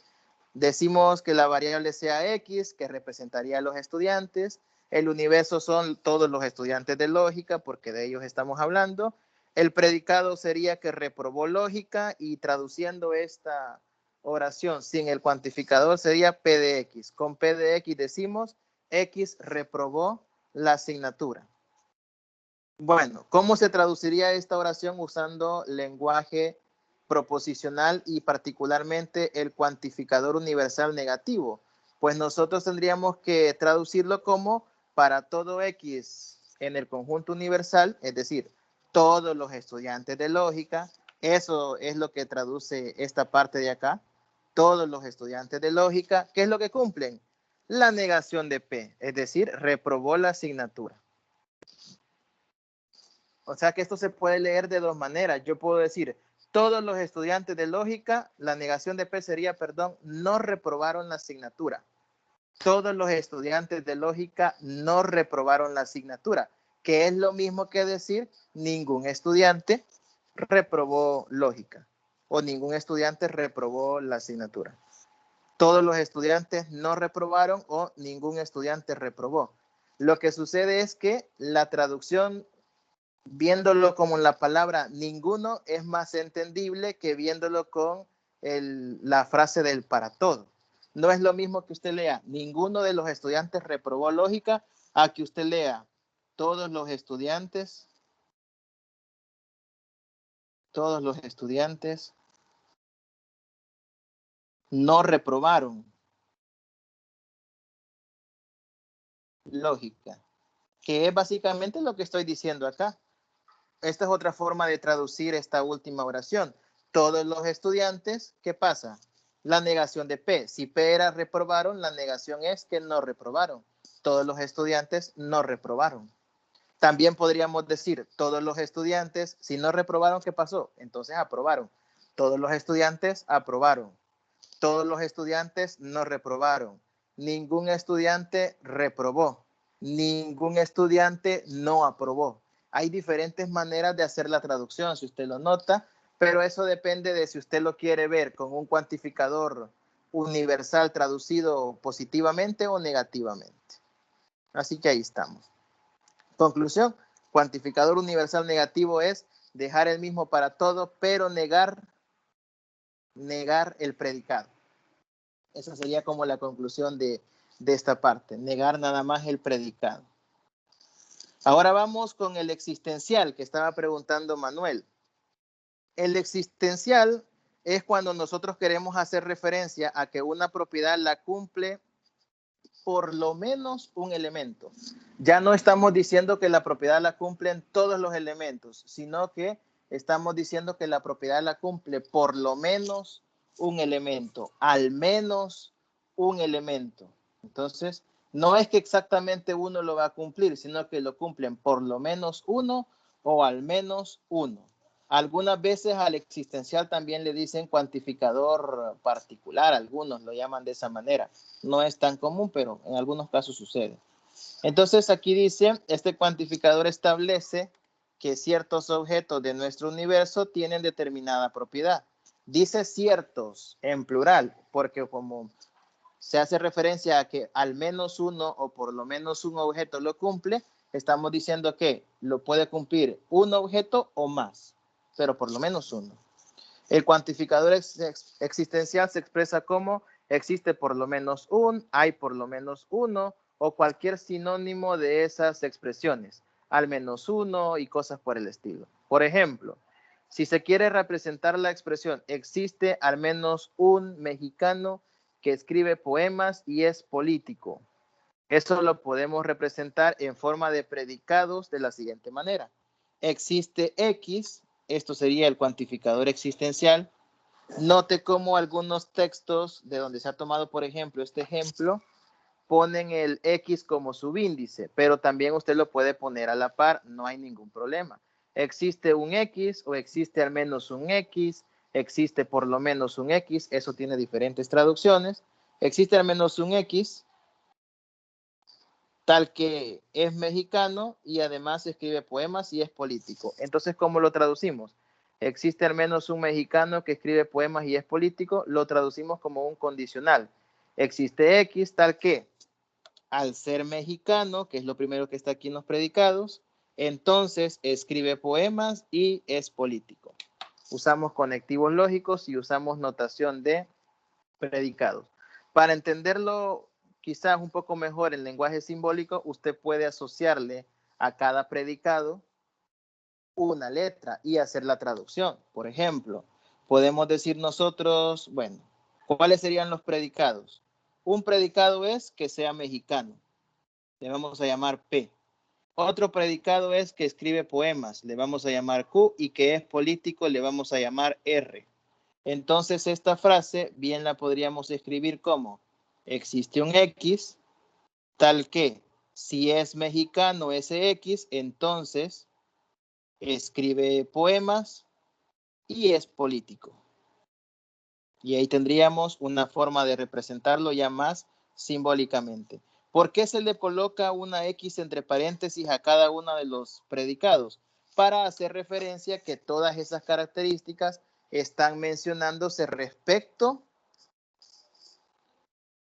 decimos que la variable sea X, que representaría a los estudiantes. El universo son todos los estudiantes de lógica, porque de ellos estamos hablando. El predicado sería que reprobó lógica, y traduciendo esta oración sin el cuantificador sería P de X. Con P de X decimos X reprobó la asignatura. Bueno, ¿cómo se traduciría esta oración usando lenguaje proposicional y particularmente el cuantificador universal negativo? Pues nosotros tendríamos que traducirlo como para todo X en el conjunto universal, es decir, todos los estudiantes de lógica. Eso es lo que traduce esta parte de acá. Todos los estudiantes de lógica, ¿qué es lo que cumplen? La negación de P, es decir, reprobó la asignatura. O sea que esto se puede leer de dos maneras. Yo puedo decir, todos los estudiantes de lógica, la negación de P sería, perdón, no reprobaron la asignatura. Todos los estudiantes de lógica no reprobaron la asignatura, que es lo mismo que decir, ningún estudiante reprobó lógica o ningún estudiante reprobó la asignatura. Todos los estudiantes no reprobaron o ningún estudiante reprobó. Lo que sucede es que la traducción, viéndolo como la palabra ninguno, es más entendible que viéndolo con la frase del para todo. No es lo mismo que usted lea ninguno de los estudiantes reprobó lógica a que usted lea todos los estudiantes no reprobaron lógica, que es básicamente lo que estoy diciendo acá. Esta es otra forma de traducir esta última oración. Todos los estudiantes, ¿qué pasa? La negación de P. Si P era reprobaron, la negación es que no reprobaron. Todos los estudiantes no reprobaron. También podríamos decir, todos los estudiantes, si no reprobaron, ¿qué pasó? Entonces aprobaron. Todos los estudiantes aprobaron. Todos los estudiantes no reprobaron. Ningún estudiante reprobó. Ningún estudiante no aprobó. Hay diferentes maneras de hacer la traducción, si usted lo nota, pero eso depende de si usted lo quiere ver con un cuantificador universal traducido positivamente o negativamente. Así que ahí estamos. Conclusión, cuantificador universal negativo es dejar el mismo para todo, pero negar negar el predicado. Esa sería como la conclusión de esta parte, negar nada más el predicado. Ahora vamos con el existencial que estaba preguntando Manuel. El existencial es cuando nosotros queremos hacer referencia a que una propiedad la cumple por lo menos un elemento. Ya no estamos diciendo que la propiedad la cumplen todos los elementos, sino que estamos diciendo que la propiedad la cumple por lo menos un elemento, al menos un elemento. Entonces, no es que exactamente uno lo va a cumplir, sino que lo cumplen por lo menos uno o al menos uno. Algunas veces al existencial también le dicen cuantificador particular, algunos lo llaman de esa manera. No es tan común, pero en algunos casos sucede. Entonces aquí dice, este cuantificador establece que ciertos objetos de nuestro universo tienen determinada propiedad. Dice ciertos en plural, porque como se hace referencia a que al menos uno o por lo menos un objeto lo cumple, estamos diciendo que lo puede cumplir un objeto o más, pero por lo menos uno. El cuantificador existencial se expresa como existe por lo menos un, hay por lo menos uno o cualquier sinónimo de esas expresiones, al menos uno y cosas por el estilo. Por ejemplo, si se quiere representar la expresión existe al menos un mexicano que escribe poemas y es político. Eso lo podemos representar en forma de predicados de la siguiente manera. Existe X, esto sería el cuantificador existencial. Note cómo algunos textos de donde se ha tomado, por ejemplo, este ejemplo, ponen el X como subíndice, pero también usted lo puede poner a la par, no hay ningún problema. Existe un X o existe al menos un X, existe por lo menos un X, eso tiene diferentes traducciones. Existe al menos un X, tal que es mexicano y además escribe poemas y es político. Entonces, ¿cómo lo traducimos? Existe al menos un mexicano que escribe poemas y es político, lo traducimos como un condicional. Existe X, tal que al ser mexicano, que es lo primero que está aquí en los predicados, entonces escribe poemas y es político. Usamos conectivos lógicos y usamos notación de predicados. Para entenderlo quizás un poco mejor en lenguaje simbólico, usted puede asociarle a cada predicado una letra y hacer la traducción. Por ejemplo, podemos decir nosotros, bueno, ¿cuáles serían los predicados? Un predicado es que sea mexicano, le vamos a llamar P. Otro predicado es que escribe poemas, le vamos a llamar Q, y que es político, le vamos a llamar R. Entonces esta frase bien la podríamos escribir como existe un X, tal que si es mexicano ese X, entonces escribe poemas y es político. Y ahí tendríamos una forma de representarlo ya más simbólicamente. ¿Por qué se le coloca una X entre paréntesis a cada uno de los predicados? Para hacer referencia que todas esas características están mencionándose respecto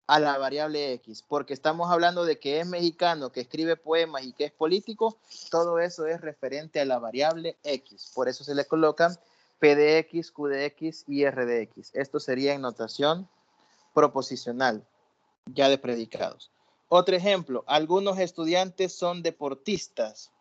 a la variable X, porque estamos hablando de que es mexicano, que escribe poemas y que es político, todo eso es referente a la variable X. Por eso se le colocan P de X, Q de X y R de X. Esto sería en notación proposicional, ya de predicados. Otro ejemplo, algunos estudiantes son deportistas.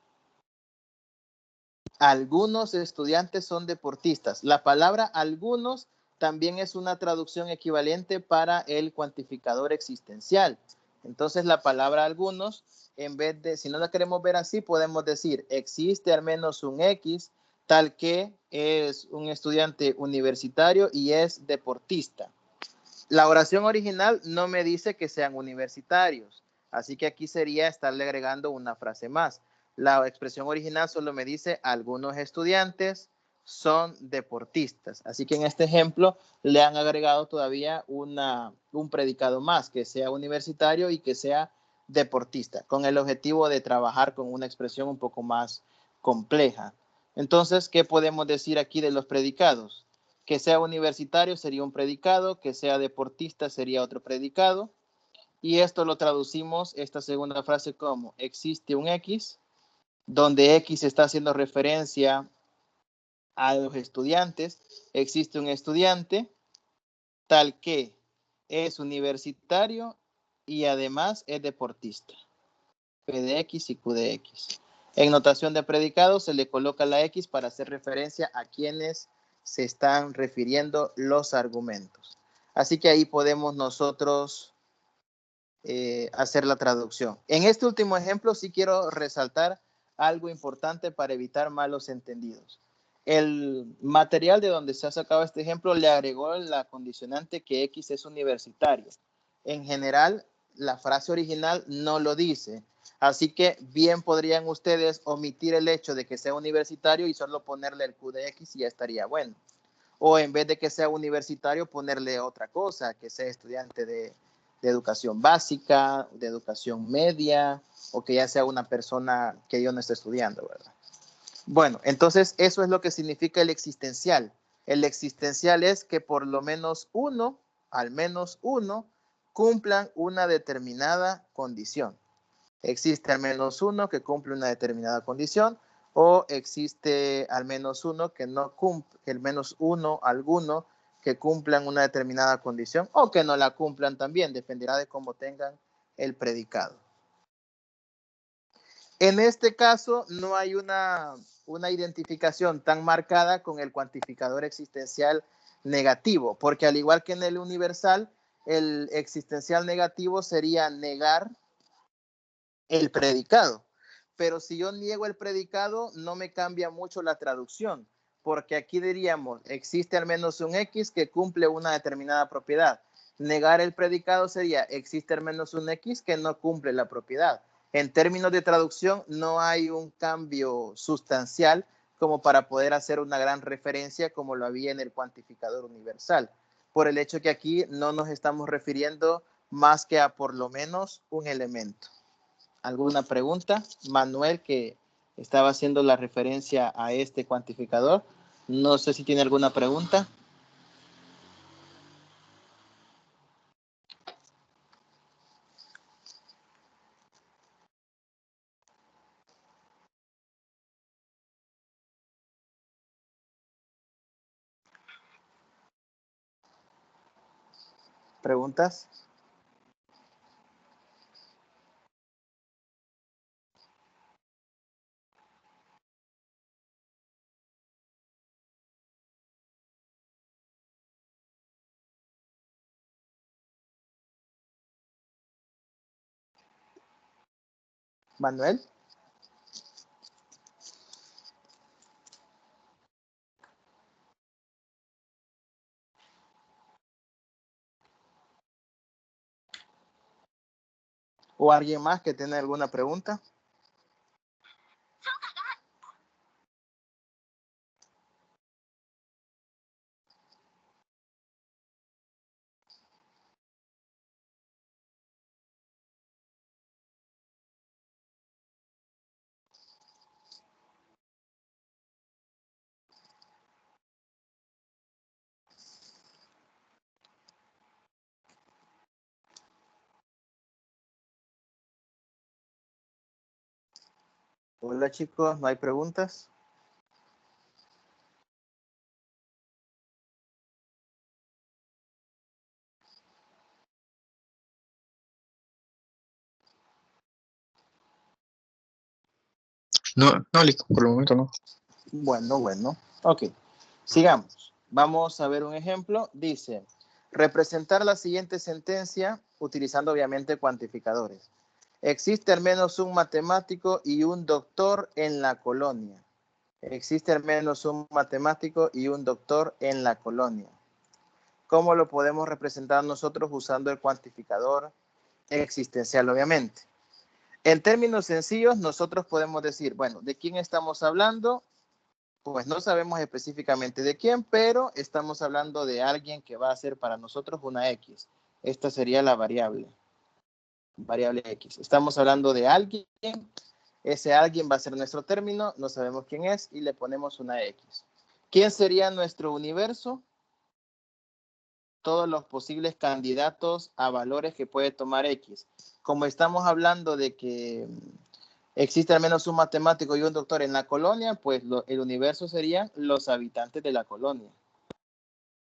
Algunos estudiantes son deportistas. La palabra algunos también es una traducción equivalente para el cuantificador existencial. Entonces la palabra algunos, en vez de, si no la queremos ver así, podemos decir existe al menos un X, tal que es un estudiante universitario y es deportista. La oración original no me dice que sean universitarios, así que aquí sería estarle agregando una frase más. La expresión original solo me dice algunos estudiantes son deportistas. Así que en este ejemplo le han agregado todavía un predicado más, que sea universitario y que sea deportista, con el objetivo de trabajar con una expresión un poco más compleja. Entonces, ¿qué podemos decir aquí de los predicados? Que sea universitario sería un predicado, que sea deportista sería otro predicado. Y esto lo traducimos, esta segunda frase, como existe un X, donde X está haciendo referencia a los estudiantes. Existe un estudiante tal que es universitario y además es deportista. P de X y Q de X. En notación de predicado se le coloca la X para hacer referencia a quienes se están refiriendo los argumentos. Así que ahí podemos nosotros hacer la traducción. En este último ejemplo sí quiero resaltar algo importante para evitar malos entendidos. El material de donde se ha sacado este ejemplo le agregó la condicionante que X es universitario. En general, la frase original no lo dice. Así que bien podrían ustedes omitir el hecho de que sea universitario y solo ponerle el Q de X y ya estaría bueno. O en vez de que sea universitario, ponerle otra cosa, que sea estudiante de educación básica, de educación media, o que ya sea una persona que yo no esté estudiando, ¿verdad? Bueno, entonces eso es lo que significa el existencial. El existencial es que por lo menos uno, al menos uno, cumplan una determinada condición. Existe al menos uno que cumple una determinada condición o existe al menos uno que no cumple, que al menos uno, alguno que cumplan una determinada condición o que no la cumplan también, dependerá de cómo tengan el predicado. En este caso no hay una identificación tan marcada con el cuantificador existencial negativo, porque al igual que en el universal, el existencial negativo sería negar el predicado. Pero si yo niego el predicado, no me cambia mucho la traducción, porque aquí diríamos, existe al menos un X que cumple una determinada propiedad. Negar el predicado sería, existe al menos un X que no cumple la propiedad. En términos de traducción, no hay un cambio sustancial como para poder hacer una gran referencia como lo había en el cuantificador universal, por el hecho que aquí no nos estamos refiriendo más que a por lo menos un elemento. ¿Alguna pregunta? Manuel, que estaba haciendo la referencia a este cuantificador. No sé si tiene alguna pregunta. ¿Preguntas? Manuel. ¿O alguien más que tiene alguna pregunta? Hola chicos, ¿no hay preguntas? No, no, por el momento no. Bueno. Ok, sigamos. Vamos a ver un ejemplo. Dice, representar la siguiente sentencia utilizando obviamente cuantificadores. Existe al menos un matemático y un doctor en la colonia. Existe al menos un matemático y un doctor en la colonia. ¿Cómo lo podemos representar nosotros usando el cuantificador existencial, obviamente? En términos sencillos, nosotros podemos decir, bueno, ¿de quién estamos hablando? Pues no sabemos específicamente de quién, pero estamos hablando de alguien que va a ser para nosotros una X. Esta sería la variable X. Estamos hablando de alguien, ese alguien va a ser nuestro término, no sabemos quién es y le ponemos una X. ¿Quién sería nuestro universo? Todos los posibles candidatos a valores que puede tomar X. Como estamos hablando de que existe al menos un matemático y un doctor en la colonia, pues el universo serían los habitantes de la colonia.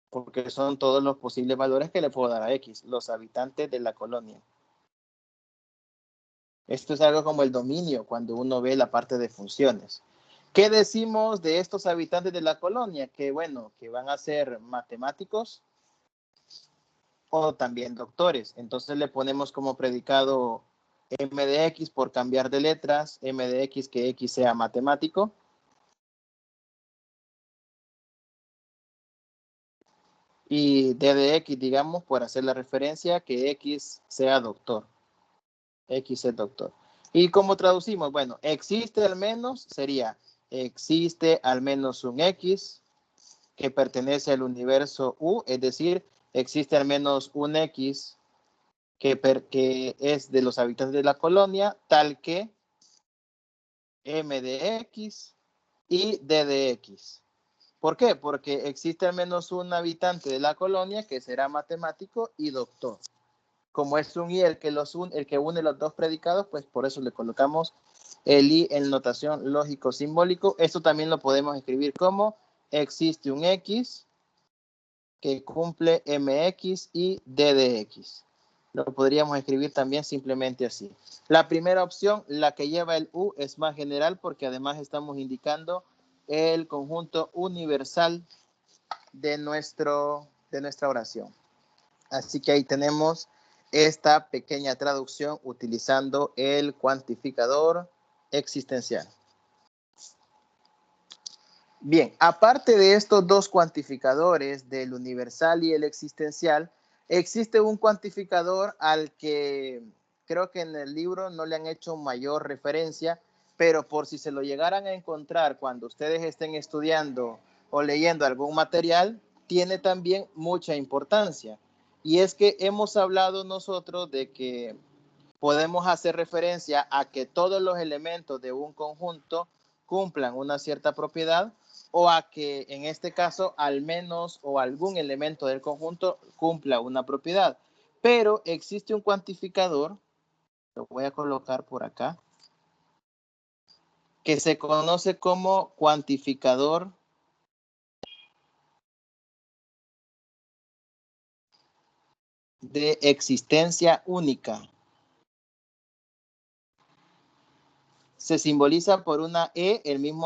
porque son todos los posibles valores que le puedo dar a X, los habitantes de la colonia. Esto es algo como el dominio cuando uno ve la parte de funciones. ¿Qué decimos de estos habitantes de la colonia? Que bueno, que van a ser matemáticos o también doctores. Entonces le ponemos como predicado m de x por cambiar de letras, m de x que x sea matemático. Y d de x, digamos, por hacer la referencia, que x sea doctor. X es doctor. ¿Y cómo traducimos? Bueno, existe al menos, sería, existe al menos un X que pertenece al universo U, es decir, existe al menos un X que es de los habitantes de la colonia, tal que M de X y D de X. ¿Por qué? Porque existe al menos un habitante de la colonia que será matemático y doctor. Como es un i el que une los dos predicados, pues por eso le colocamos el i en notación lógico-simbólico. Esto también lo podemos escribir como existe un x que cumple mx y d de x. Lo podríamos escribir también simplemente así. La primera opción, la que lleva el u, es más general porque además estamos indicando el conjunto universal de nuestra oración. Así que ahí tenemos esta pequeña traducción utilizando el cuantificador existencial. Bien, aparte de estos dos cuantificadores, del universal y el existencial, existe un cuantificador al que creo que en el libro no le han hecho mayor referencia, pero por si se lo llegaran a encontrar cuando ustedes estén estudiando o leyendo algún material, tiene también mucha importancia. Y es que hemos hablado nosotros de que podemos hacer referencia a que todos los elementos de un conjunto cumplan una cierta propiedad o a que en este caso al menos o algún elemento del conjunto cumpla una propiedad. Pero existe un cuantificador, lo voy a colocar por acá, que se conoce como cuantificador de existencia única. Se simboliza por una E,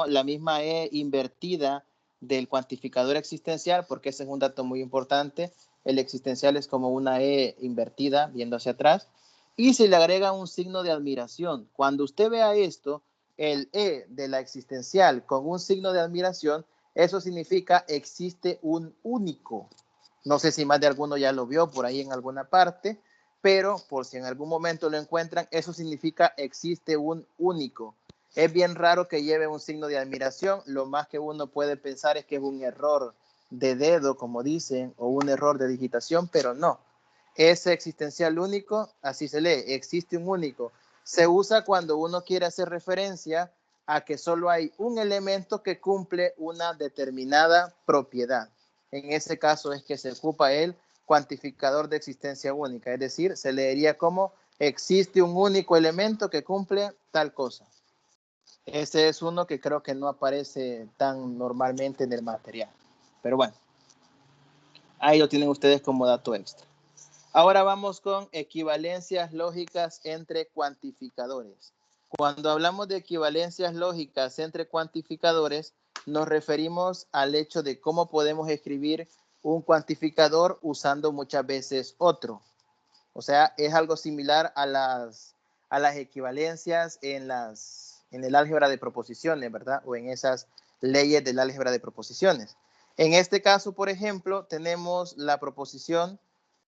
la misma E invertida del cuantificador existencial, porque ese es un dato muy importante. El existencial es como una E invertida, viendo hacia atrás, y se le agrega un signo de admiración. Cuando usted vea esto, el E de la existencial con un signo de admiración, eso significa existe un único. No sé si más de alguno ya lo vio por ahí en alguna parte, pero por si en algún momento lo encuentran, eso significa existe un único. Es bien raro que lleve un signo de admiración, lo más que uno puede pensar es que es un error de dedo, como dicen, o un error de digitación, pero no. Ese existencial único, así se lee, existe un único. Se usa cuando uno quiere hacer referencia a que solo hay un elemento que cumple una determinada propiedad. En ese caso es que se ocupa el cuantificador de existencia única, es decir, se leería como existe un único elemento que cumple tal cosa. Ese es uno que creo que no aparece tan normalmente en el material, pero bueno, ahí lo tienen ustedes como dato extra. Ahora vamos con equivalencias lógicas entre cuantificadores. Cuando hablamos de equivalencias lógicas entre cuantificadores, nos referimos al hecho de cómo podemos escribir un cuantificador usando muchas veces otro. O sea, es algo similar a las equivalencias en el álgebra de proposiciones, ¿verdad? O en esas leyes del álgebra de proposiciones. En este caso, por ejemplo, tenemos la proposición,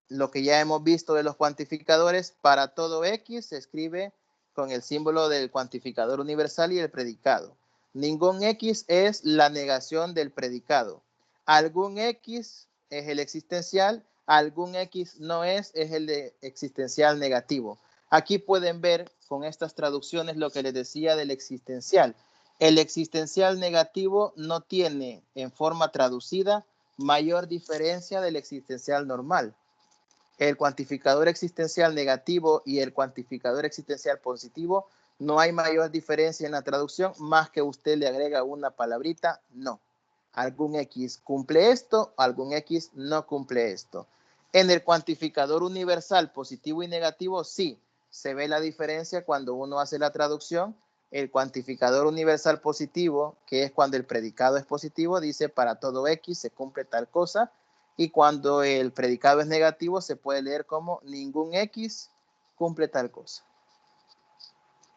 lo que ya hemos visto de los cuantificadores, para todo X se escribe con el símbolo del cuantificador universal y el predicado. Ningún X es la negación del predicado. Algún X es el existencial, algún X no es el de existencial negativo. Aquí pueden ver con estas traducciones lo que les decía del existencial. El existencial negativo no tiene en forma traducida mayor diferencia del existencial normal. El cuantificador existencial negativo y el cuantificador existencial positivo, no hay mayor diferencia en la traducción, más que usted le agrega una palabrita, no. Algún X cumple esto, algún X no cumple esto. En el cuantificador universal positivo y negativo, sí, se ve la diferencia cuando uno hace la traducción. El cuantificador universal positivo, que es cuando el predicado es positivo, dice para todo X se cumple tal cosa. Y cuando el predicado es negativo, se puede leer como ningún X cumple tal cosa.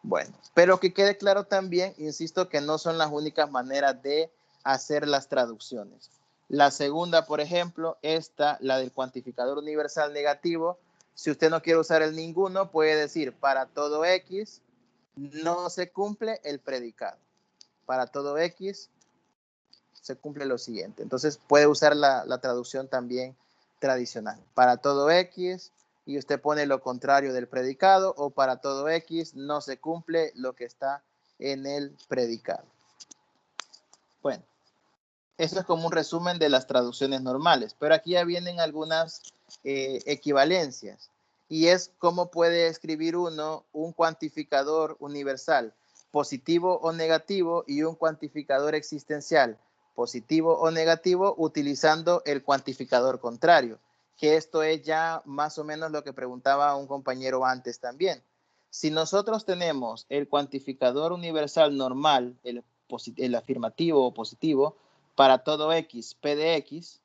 Bueno, pero que quede claro también, insisto, que no son las únicas maneras de hacer las traducciones. La segunda, por ejemplo, esta, la del cuantificador universal negativo. Si usted no quiere usar el ninguno, puede decir para todo X no se cumple el predicado. Para todo X se cumple lo siguiente. Entonces puede usar la traducción también tradicional. Para todo X, y usted pone lo contrario del predicado, o para todo X no se cumple lo que está en el predicado. Bueno, eso es como un resumen de las traducciones normales, pero aquí ya vienen algunas equivalencias, y es cómo puede escribir uno un cuantificador universal, positivo o negativo, y un cuantificador existencial, positivo o negativo, utilizando el cuantificador contrario, que esto es ya más o menos lo que preguntaba un compañero antes también. Si nosotros tenemos el cuantificador universal normal, el afirmativo o positivo, para todo X, P de X,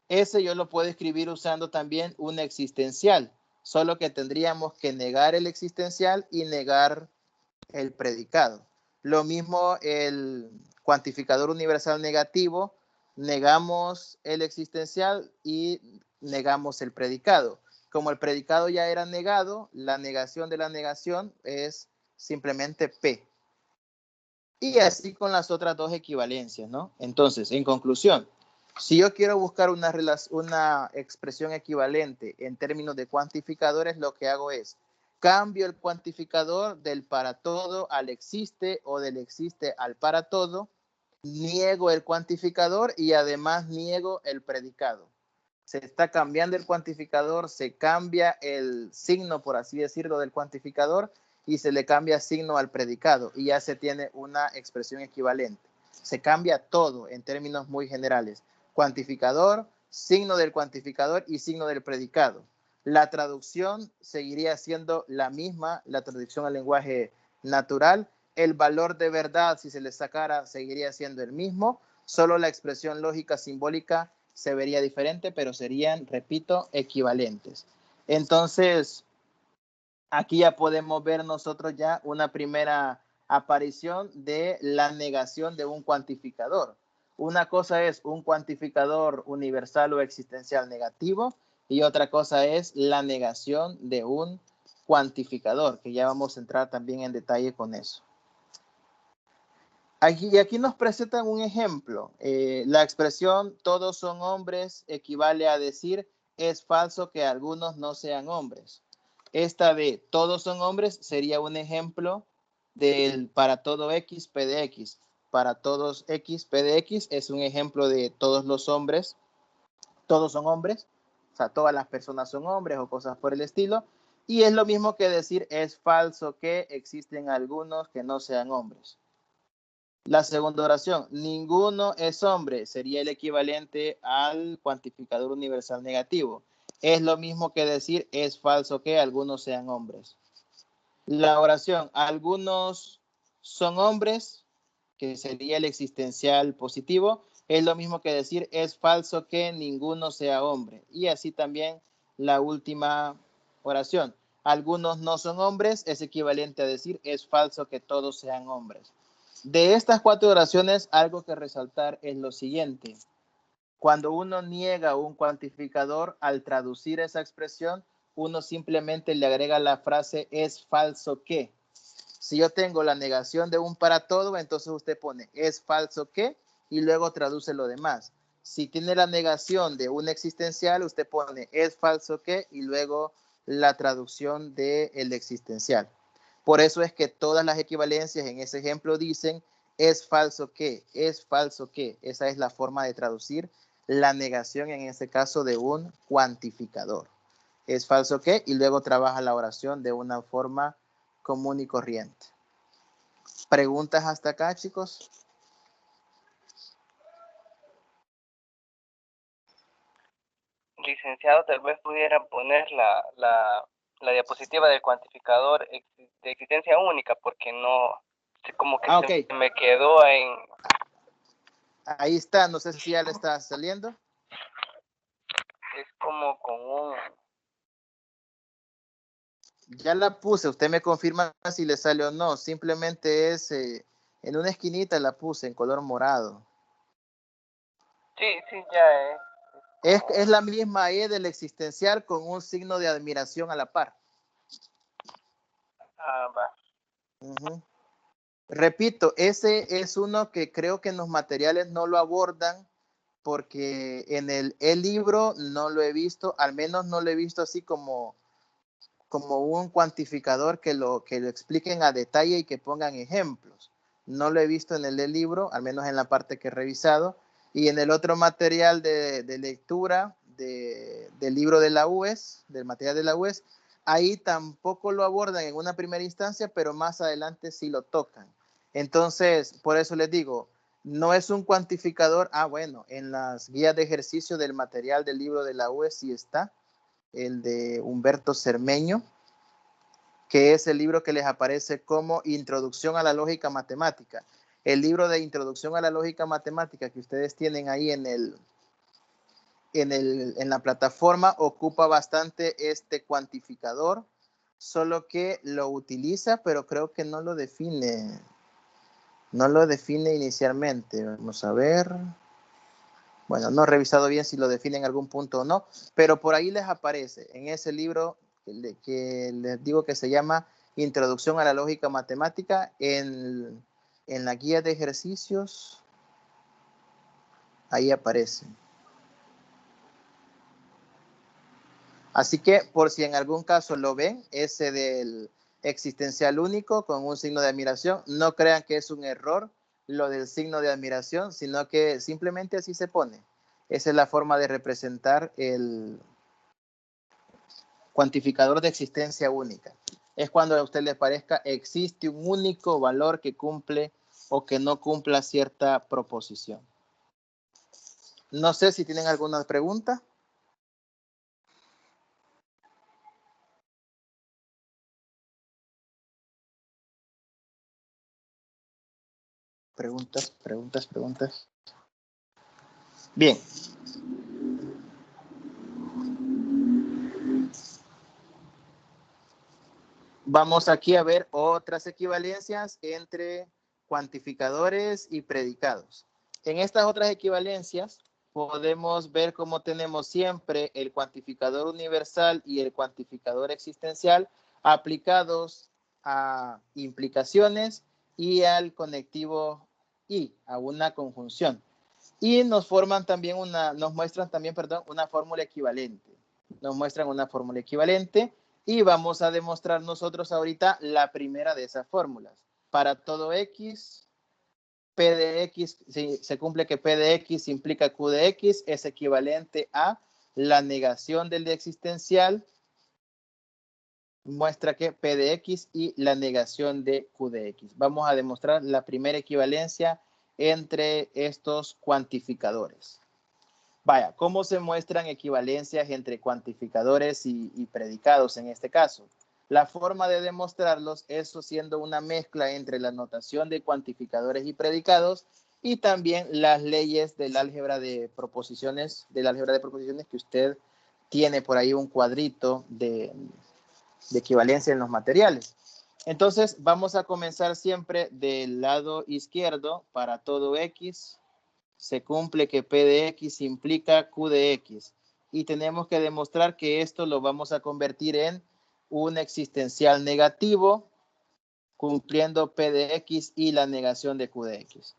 ese yo lo puedo escribir usando también un existencial, solo que tendríamos que negar el existencial y negar el predicado. Lo mismo el cuantificador universal negativo, negamos el existencial y negamos el predicado. Como el predicado ya era negado, la negación de la negación es simplemente P. Y así con las otras dos equivalencias, ¿no? Entonces, en conclusión, si yo quiero buscar una expresión equivalente en términos de cuantificadores, lo que hago es cambio el cuantificador del para todo al existe o del existe al para todo, niego el cuantificador y además niego el predicado. Se está cambiando el cuantificador, se cambia el signo, por así decirlo, del cuantificador y se le cambia signo al predicado y ya se tiene una expresión equivalente. Se cambia todo en términos muy generales. Cuantificador, signo del cuantificador y signo del predicado. La traducción seguiría siendo la misma, la traducción al lenguaje natural. El valor de verdad, si se le sacara, seguiría siendo el mismo. Solo la expresión lógica simbólica se vería diferente, pero serían, repito, equivalentes. Entonces, aquí ya podemos ver nosotros ya una primera aparición de la negación de un cuantificador. Una cosa es un cuantificador universal o existencial negativo y otra cosa es la negación de un cuantificador, que ya vamos a entrar también en detalle con eso. Aquí nos presentan un ejemplo. La expresión todos son hombres equivale a decir es falso que algunos no sean hombres. Esta de todos son hombres sería un ejemplo del para todo X, P de X. Para todos X, P de X es un ejemplo de todos los hombres. Todos son hombres. O sea, todas las personas son hombres o cosas por el estilo. Y es lo mismo que decir es falso que existen algunos que no sean hombres. La segunda oración, ninguno es hombre, sería el equivalente al cuantificador universal negativo. Es lo mismo que decir es falso que algunos sean hombres. La oración, algunos son hombres, que sería el existencial positivo, es lo mismo que decir es falso que ninguno sea hombre. Y así también la última oración, algunos no son hombres, es equivalente a decir es falso que todos sean hombres. De estas cuatro oraciones, algo que resaltar es lo siguiente. Cuando uno niega un cuantificador, al traducir esa expresión, uno simplemente le agrega la frase es falso que. Si yo tengo la negación de un para todo, entonces usted pone es falso que y luego traduce lo demás. Si tiene la negación de un existencial, usted pone es falso que y luego la traducción del existencial. Por eso es que todas las equivalencias en ese ejemplo dicen es falso que, es falso que. Esa es la forma de traducir la negación en este caso de un cuantificador. Es falso que y luego trabaja la oración de una forma común y corriente. ¿Preguntas hasta acá, chicos? licenciado tal vez pudieran poner la diapositiva del cuantificador de existencia única, porque no, como que ok. se me quedó en... Ahí está, no sé si ya le está saliendo. Es como con un... Ya la puse, usted me confirma si le sale o no. Simplemente es en una esquinita la puse en color morado. Sí, sí, ya es. Es la misma E del existencial con un signo de admiración a la par. Ah, va. Uh-huh. Repito, ese es uno que creo que en los materiales no lo abordan porque en el libro no lo he visto, al menos no lo he visto así como un cuantificador que lo expliquen a detalle y que pongan ejemplos. No lo he visto en el libro, al menos en la parte que he revisado. Y en el otro material de lectura del libro de la UES, del material de la UES, ahí tampoco lo abordan en una primera instancia, pero más adelante sí lo tocan. Entonces, por eso les digo, no es un cuantificador. Bueno, en las guías de ejercicio del material del libro de la UES sí está, el de Humberto Cermeño, que es el libro que les aparece como Introducción a la Lógica Matemática. El libro de Introducción a la Lógica Matemática que ustedes tienen ahí en la plataforma ocupa bastante este cuantificador, solo que lo utiliza, pero creo que no lo define. No lo define inicialmente. Vamos a ver. Bueno, no he revisado bien si lo define en algún punto o no, pero por ahí les aparece en ese libro que les digo que se llama Introducción a la Lógica Matemática, en la guía de ejercicios, ahí aparece. Así que por si en algún caso lo ven, ese del existencial único con un signo de admiración, no crean que es un error lo del signo de admiración, sino que simplemente así se pone. Esa es la forma de representar el cuantificador de existencia única. Es cuando a usted le parezca existe un único valor que cumple o que no cumpla cierta proposición. No sé si tienen alguna pregunta. Preguntas. Bien. Vamos aquí a ver otras equivalencias entre cuantificadores y predicados. En estas otras equivalencias podemos ver cómo tenemos siempre el cuantificador universal y el cuantificador existencial aplicados a implicaciones y al conectivo y, a una conjunción. Y nos muestran también, una fórmula equivalente. Nos muestran una fórmula equivalente y vamos a demostrar nosotros ahorita la primera de esas fórmulas. Para todo X, P de X, si se cumple que P de X implica Q de X, es equivalente a la negación del existencial, muestra que P de X y la negación de Q de X. Vamos a demostrar la primera equivalencia entre estos cuantificadores. Vaya, ¿cómo se muestran equivalencias entre cuantificadores y predicados en este caso? La forma de demostrarlos es haciendo una mezcla entre la notación de cuantificadores y predicados y también las leyes del álgebra de proposiciones, que usted tiene por ahí un cuadrito de equivalencia en los materiales. Entonces, vamos a comenzar siempre del lado izquierdo. Para todo X, se cumple que P de X implica Q de X. Y tenemos que demostrar que esto lo vamos a convertir en un existencial negativo, cumpliendo P de X y la negación de Q de X.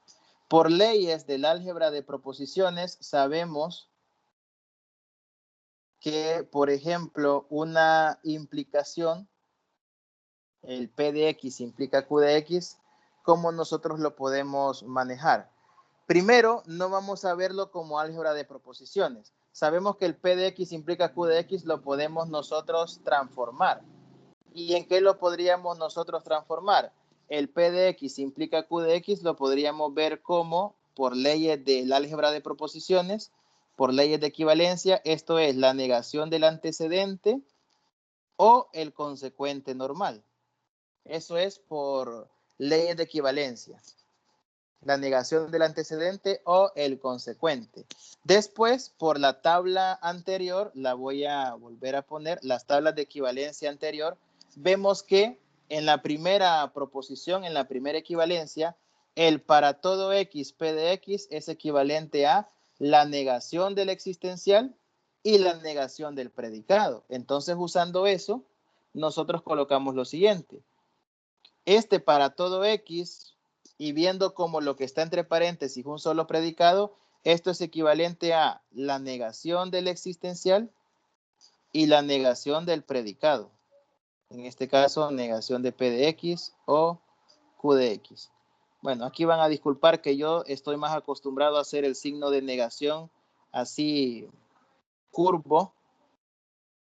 Por leyes del álgebra de proposiciones, sabemos que, por ejemplo, una implicación, el P de X implica Q de X, ¿cómo nosotros lo podemos manejar? Primero, no vamos a verlo como álgebra de proposiciones. Sabemos que el P de X implica Q de X, lo podemos nosotros transformar. ¿Y en qué lo podríamos nosotros transformar? El P de X implica Q de X, lo podríamos ver como, por leyes del álgebra de proposiciones, por leyes de equivalencia, esto es la negación del antecedente o el consecuente normal. Eso es por leyes de equivalencia. La negación del antecedente o el consecuente. Después, por la tabla anterior, la voy a volver a poner, las tablas de equivalencia anterior, vemos que en la primera proposición, en la primera equivalencia, el para todo x, p de x es equivalente a la negación del existencial y la negación del predicado. Entonces, usando eso, nosotros colocamos lo siguiente. Este para todo x, y viendo como lo que está entre paréntesis un solo predicado, esto es equivalente a la negación del existencial y la negación del predicado. En este caso, negación de p de x o q de x. Bueno, aquí van a disculpar que yo estoy más acostumbrado a hacer el signo de negación así curvo.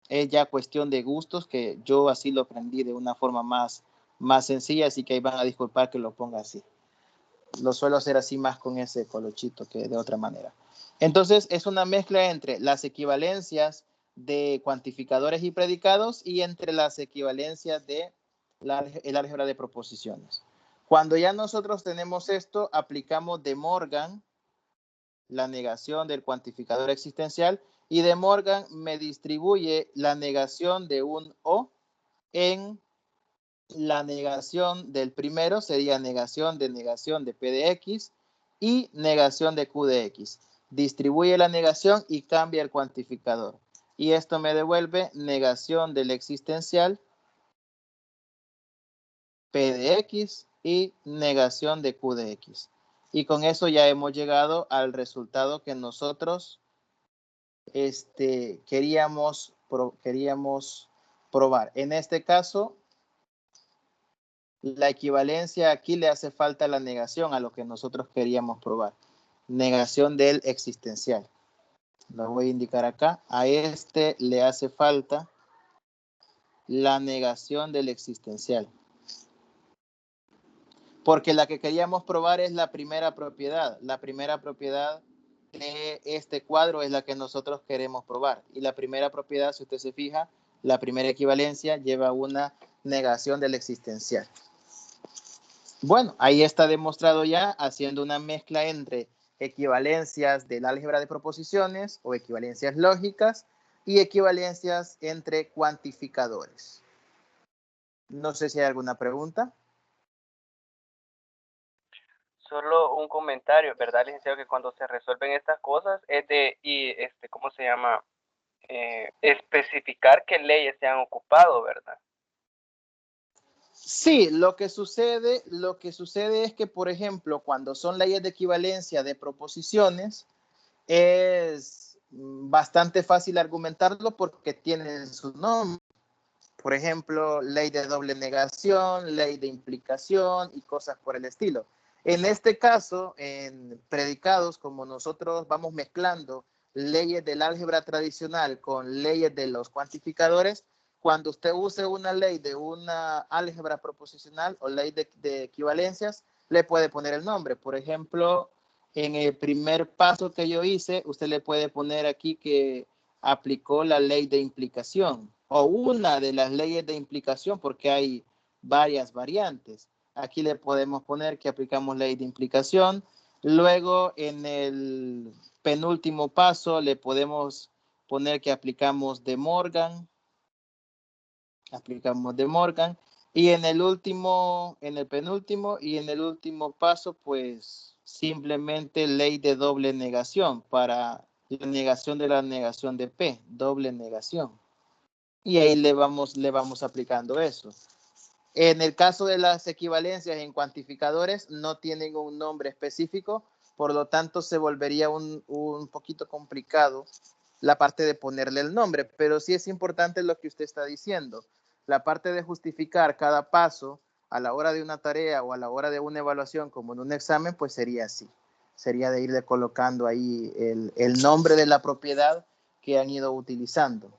Es ya cuestión de gustos, que yo así lo aprendí de una forma más sencilla, así que ahí van a disculpar que lo ponga así. Lo suelo hacer así más con ese colochito que de otra manera. Entonces, es una mezcla entre las equivalencias de cuantificadores y predicados y entre las equivalencias de el álgebra de proposiciones. Cuando ya nosotros tenemos esto, aplicamos De Morgan, la negación del cuantificador existencial, y De Morgan me distribuye la negación de un O en la negación del primero, sería negación de P de X y negación de Q de X. Distribuye la negación y cambia el cuantificador. Y esto me devuelve negación del existencial, P de X, y negación de Q de X. Y con eso ya hemos llegado al resultado que nosotros queríamos probar. En este caso, la equivalencia aquí le hace falta la negación a lo que nosotros queríamos probar. Negación del existencial. Lo voy a indicar acá. A este le hace falta la negación del existencial. Porque la que queríamos probar es la primera propiedad. La primera propiedad de este cuadro es la que nosotros queremos probar. Y la primera propiedad, si usted se fija, la primera equivalencia lleva una negación del existencial. Bueno, ahí está demostrado ya haciendo una mezcla entre equivalencias del álgebra de proposiciones o equivalencias lógicas y equivalencias entre cuantificadores. No sé si hay alguna pregunta. Solo un comentario, ¿verdad, licenciado? Que cuando se resuelven estas cosas es de, ¿cómo se llama? Especificar qué leyes se han ocupado, ¿verdad? Sí, lo que sucede es que, por ejemplo, cuando son leyes de equivalencia de proposiciones, es bastante fácil argumentarlo porque tienen su nombre. Por ejemplo, ley de doble negación, ley de implicación y cosas por el estilo. En este caso, en predicados, como nosotros vamos mezclando leyes del álgebra tradicional con leyes de los cuantificadores, cuando usted use una ley de una álgebra proposicional o ley de equivalencias, le puede poner el nombre. Por ejemplo, en el primer paso que yo hice, usted le puede poner aquí que aplicó la ley de implicación o una de las leyes de implicación, porque hay varias variantes. Aquí le podemos poner que aplicamos ley de implicación. Luego, en el penúltimo paso, le podemos poner que aplicamos De Morgan. Aplicamos De Morgan. Y en el último, en el penúltimo y en el último paso, pues simplemente ley de doble negación para la negación de la negación de P, doble negación. Y ahí le vamos aplicando eso. En el caso de las equivalencias en cuantificadores, no tienen un nombre específico, por lo tanto se volvería un poquito complicado la parte de ponerle el nombre, pero sí es importante lo que usted está diciendo. La parte de justificar cada paso a la hora de una tarea o a la hora de una evaluación como en un examen, pues sería así. Sería de irle colocando ahí el nombre de la propiedad que han ido utilizando.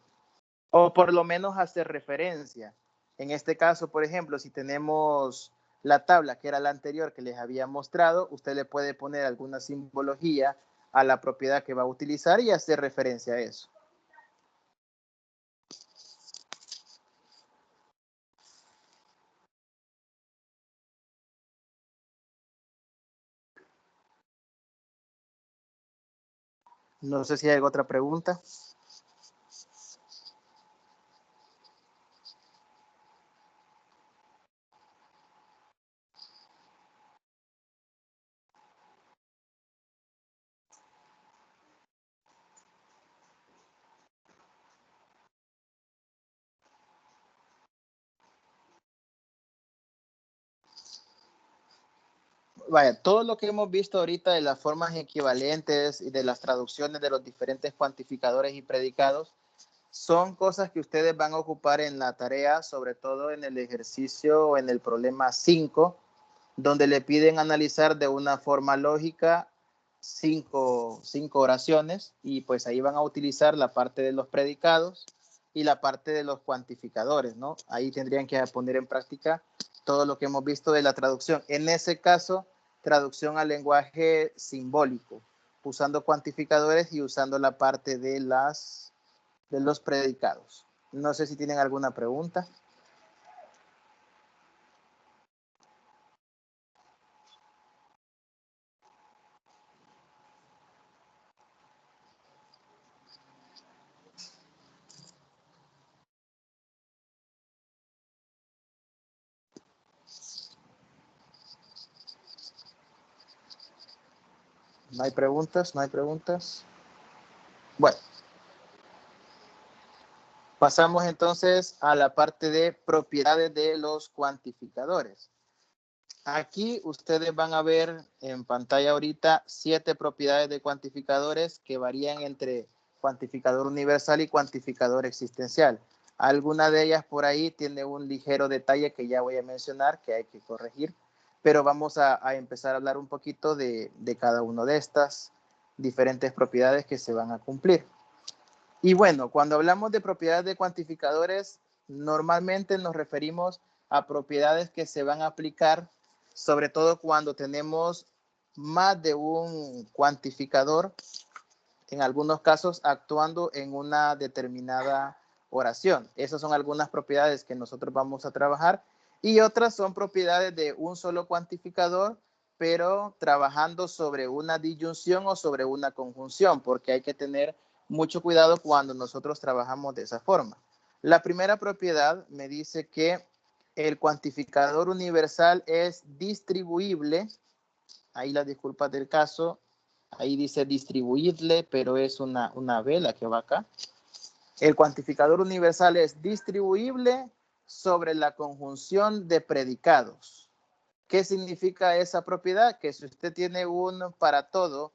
O por lo menos hacer referencia. En este caso, por ejemplo, si tenemos la tabla que era la anterior que les había mostrado, usted le puede poner alguna simbología a la propiedad que va a utilizar y hacer referencia a eso. No sé si hay otra pregunta. Vaya, todo lo que hemos visto ahorita de las formas equivalentes y de las traducciones de los diferentes cuantificadores y predicados son cosas que ustedes van a ocupar en la tarea, sobre todo en el ejercicio o en el problema 5, donde le piden analizar de una forma lógica cinco oraciones y pues ahí van a utilizar la parte de los predicados y la parte de los cuantificadores, ¿no? Ahí tendrían que poner en práctica todo lo que hemos visto de la traducción. En ese caso, traducción al lenguaje simbólico, usando cuantificadores y usando la parte de los predicados. No sé si tienen alguna pregunta. ¿No hay preguntas? ¿No hay preguntas? Bueno, pasamos entonces a la parte de propiedades de los cuantificadores. Aquí ustedes van a ver en pantalla ahorita 7 propiedades de cuantificadores que varían entre cuantificador universal y cuantificador existencial. Alguna de ellas por ahí tiene un ligero detalle que ya voy a mencionar, que hay que corregir, pero vamos a empezar a hablar un poquito de cada una de estas diferentes propiedades que se van a cumplir. Y bueno, cuando hablamos de propiedades de cuantificadores, normalmente nos referimos a propiedades que se van a aplicar, sobre todo cuando tenemos más de un cuantificador, en algunos casos actuando en una determinada oración. Esas son algunas propiedades que nosotros vamos a trabajar y otras son propiedades de un solo cuantificador, pero trabajando sobre una disyunción o sobre una conjunción, porque hay que tener mucho cuidado cuando nosotros trabajamos de esa forma. La primera propiedad me dice que el cuantificador universal es distribuible. Ahí las disculpas del caso. Ahí dice distribuible, pero es una vela que va acá. El cuantificador universal es distribuible sobre la conjunción de predicados. ¿Qué significa esa propiedad? Que si usted tiene un para todo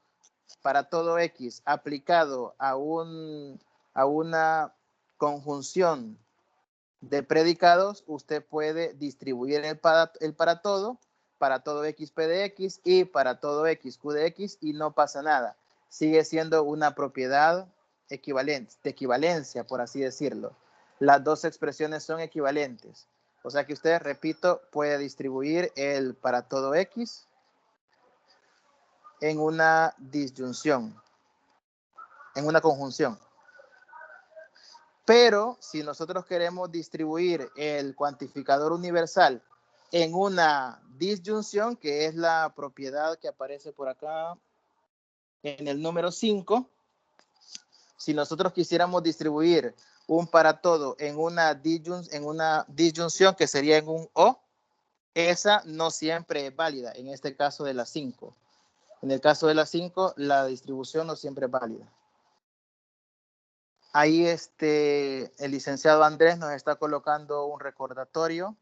X aplicado a una conjunción de predicados, usted puede distribuir el para todo X P de X y para todo X Q de X y no pasa nada. Sigue siendo una propiedad equivalente, de equivalencia, por así decirlo. Las dos expresiones son equivalentes. O sea que usted, repito, puede distribuir el para todo X en una disyunción, en una conjunción. Pero si nosotros queremos distribuir el cuantificador universal en una disyunción, que es la propiedad que aparece por acá en el número 5, si nosotros quisiéramos distribuir un para todo en una disyunción que sería en un O, esa no siempre es válida, en este caso de las 5. En el caso de las 5, la distribución no siempre es válida. Ahí el licenciado Andrés nos está colocando un recordatorio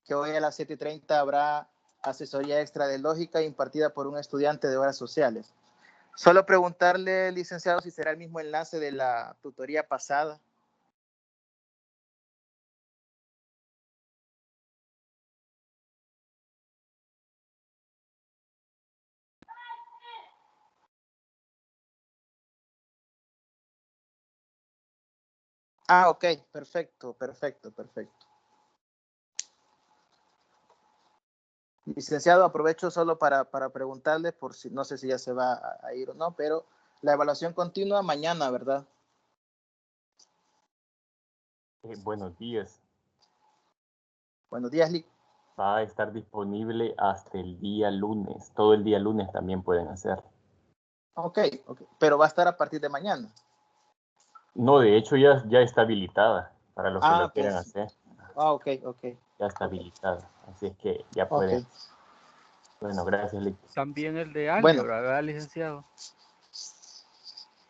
que hoy a las 7:30 habrá asesoría extra de lógica impartida por un estudiante de horas sociales. Solo preguntarle, licenciado, si será el mismo enlace de la tutoría pasada. Ah, ok, perfecto. Licenciado, aprovecho solo para preguntarle, por si no sé si ya se va a ir o no, pero la evaluación continúa mañana, ¿verdad? Buenos días. Buenos días, Lick. Va a estar disponible hasta el día lunes. Todo el día lunes también pueden hacer. Ok, pero va a estar a partir de mañana. No, de hecho ya está habilitada para los que lo Ok. quieran hacer. Ok. Ya está habilitada. Así es que ya Ok. pueden. Bueno, gracias, Lick. También el de Bueno. álgebra, ¿verdad, licenciado?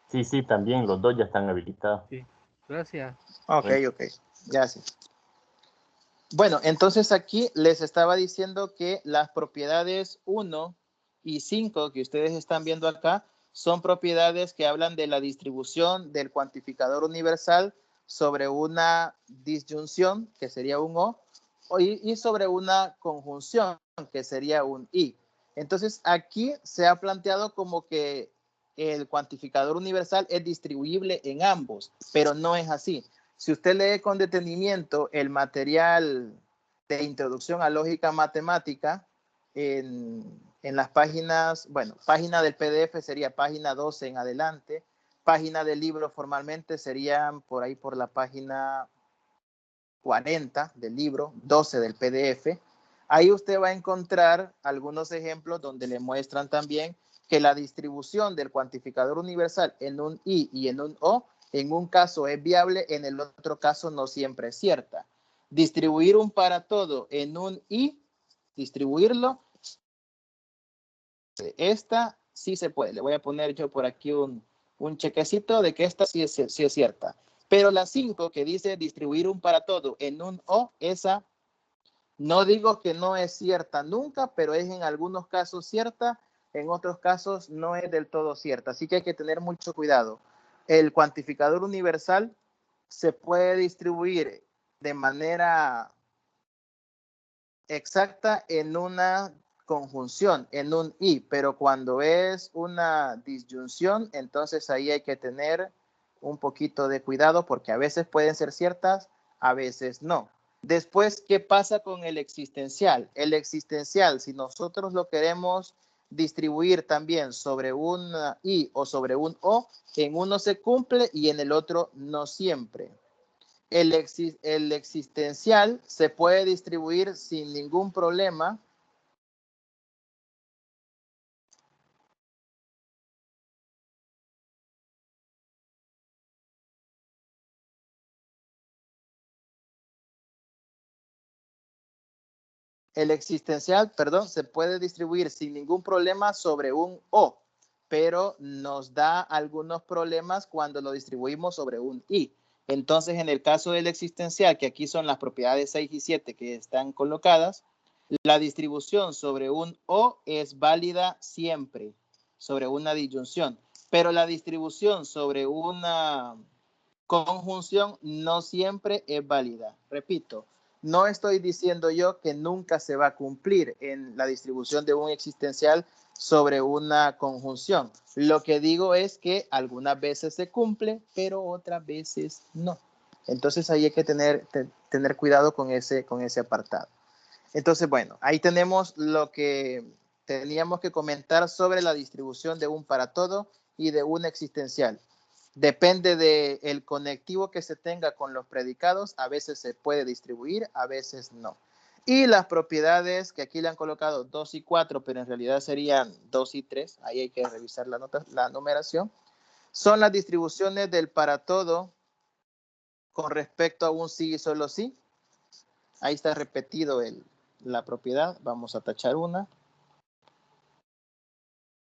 Sí, también los dos ya están habilitados. Sí, gracias. Ok. Gracias. Bueno, entonces aquí les estaba diciendo que las propiedades 1 y 5 que ustedes están viendo acá son propiedades que hablan de la distribución del cuantificador universal sobre una disyunción, que sería un O, y sobre una conjunción, que sería un I. Entonces aquí se ha planteado como que el cuantificador universal es distribuible en ambos, pero no es así. Si usted lee con detenimiento el material de introducción a lógica matemática en las páginas, bueno, página del PDF sería página 12 en adelante, página del libro formalmente serían por ahí por la página 40 del libro, 12 del PDF. Ahí usted va a encontrar algunos ejemplos donde le muestran también que la distribución del cuantificador universal en un I y en un O, en un caso es viable, en el otro caso no siempre es cierta. Distribuir un para todo en un I, distribuirlo, esta sí se puede. Le voy a poner yo por aquí un chequecito de que esta sí es cierta. Pero la 5 que dice distribuir un para todo en un O, esa no digo que no es cierta nunca, pero es en algunos casos cierta, en otros casos no es del todo cierta. Así que hay que tener mucho cuidado. El cuantificador universal se puede distribuir de manera exacta en una conjunción, en un I, pero cuando es una disyunción, entonces ahí hay que tener un poquito de cuidado porque a veces pueden ser ciertas, a veces no. Después, ¿qué pasa con el existencial? El existencial, si nosotros lo queremos distribuir también sobre un I o sobre un O, en uno se cumple y en el otro no siempre. El existencial se puede distribuir sin ningún problema. El existencial, perdón, se puede distribuir sin ningún problema sobre un O, pero nos da algunos problemas cuando lo distribuimos sobre un I. Entonces, en el caso del existencial, que aquí son las propiedades 6 y 7 que están colocadas, la distribución sobre un O es válida siempre, sobre una disyunción, pero la distribución sobre una conjunción no siempre es válida. Repito, no estoy diciendo yo que nunca se va a cumplir en la distribución de un existencial sobre una conjunción. Lo que digo es que algunas veces se cumple, pero otras veces no. Entonces ahí hay que tener cuidado con ese apartado. Entonces, bueno, ahí tenemos lo que teníamos que comentar sobre la distribución de un para todo y de un existencial. Depende del conectivo que se tenga con los predicados, a veces se puede distribuir, a veces no. Y las propiedades que aquí le han colocado 2 y 4, pero en realidad serían 2 y 3, ahí hay que revisar la numeración, son las distribuciones del para todo con respecto a un sí y solo sí. Ahí está repetido la propiedad, vamos a tachar una.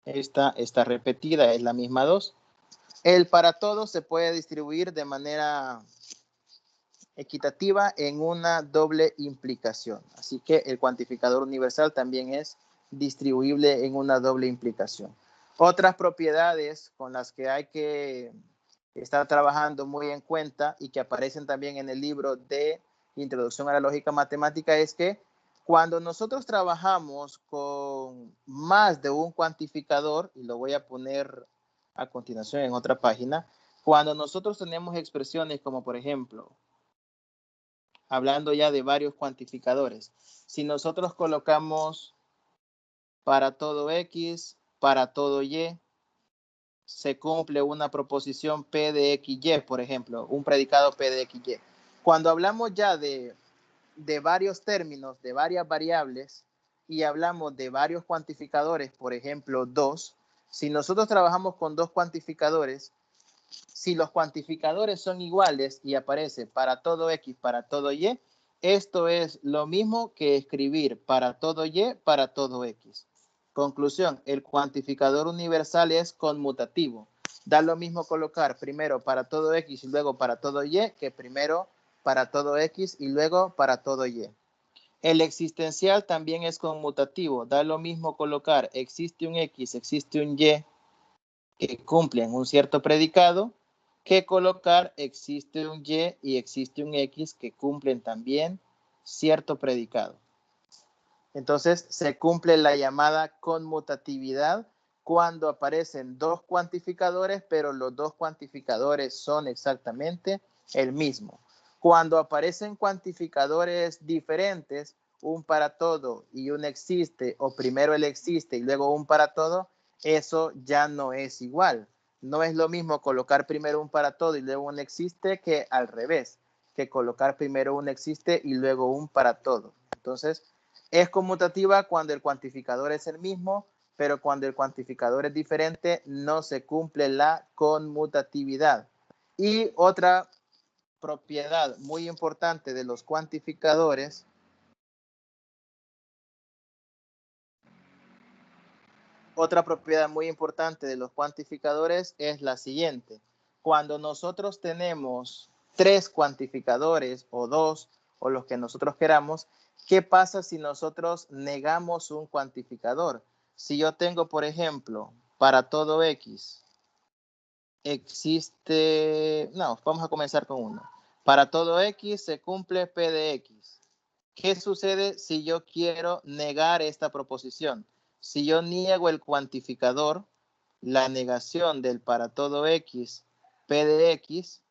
Esta está repetida, es la misma 2. El para todo se puede distribuir de manera equitativa en una doble implicación. Así que el cuantificador universal también es distribuible en una doble implicación. Otras propiedades con las que hay que estar trabajando muy en cuenta y que aparecen también en el libro de Introducción a la Lógica Matemática es que cuando nosotros trabajamos con más de un cuantificador, y lo voy a poner a continuación en otra página, cuando nosotros tenemos expresiones como por ejemplo, hablando ya de varios cuantificadores, si nosotros colocamos para todo X, para todo Y, se cumple una proposición P de X, Y, por ejemplo, un predicado P de X, Y. Cuando hablamos ya de varios términos, de varias variables, y hablamos de varios cuantificadores, por ejemplo, 2, si nosotros trabajamos con dos cuantificadores, si los cuantificadores son iguales y aparece para todo X, para todo Y, esto es lo mismo que escribir para todo Y, para todo X. Conclusión, el cuantificador universal es conmutativo. Da lo mismo colocar primero para todo X y luego para todo Y que primero para todo X y luego para todo Y. El existencial también es conmutativo. Da lo mismo colocar existe un X, existe un Y que cumplen un cierto predicado que colocar existe un Y y existe un X que cumplen también cierto predicado. Entonces se cumple la llamada conmutatividad cuando aparecen dos cuantificadores, pero los dos cuantificadores son exactamente el mismo. Cuando aparecen cuantificadores diferentes, un para todo y un existe, o primero el existe y luego un para todo, eso ya no es igual. No es lo mismo colocar primero un para todo y luego un existe que al revés, que colocar primero un existe y luego un para todo. Entonces, es conmutativa cuando el cuantificador es el mismo, pero cuando el cuantificador es diferente, no se cumple la conmutatividad. Y otra propiedad muy importante de los cuantificadores es la siguiente. Cuando nosotros tenemos 3 cuantificadores o 2 o los que nosotros queramos, ¿qué pasa si nosotros negamos un cuantificador? Si yo tengo, por ejemplo, para todo X, vamos a comenzar con uno. Para todo X se cumple P de X. ¿Qué sucede si yo quiero negar esta proposición? Si yo niego el cuantificador, la negación del para todo X, P de X,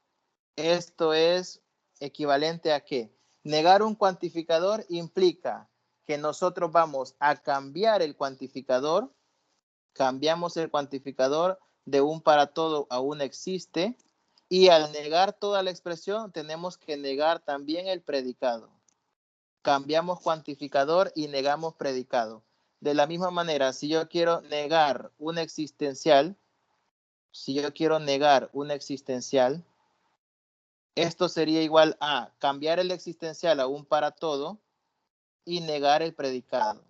esto es equivalente a ¿qué? Negar un cuantificador implica que nosotros vamos a cambiar el cuantificador, cambiamos el cuantificador de un para todo a un existe, y al negar toda la expresión tenemos que negar también el predicado. Cambiamos cuantificador y negamos predicado. De la misma manera, si yo quiero negar un existencial, esto sería igual a cambiar el existencial a un para todo y negar el predicado.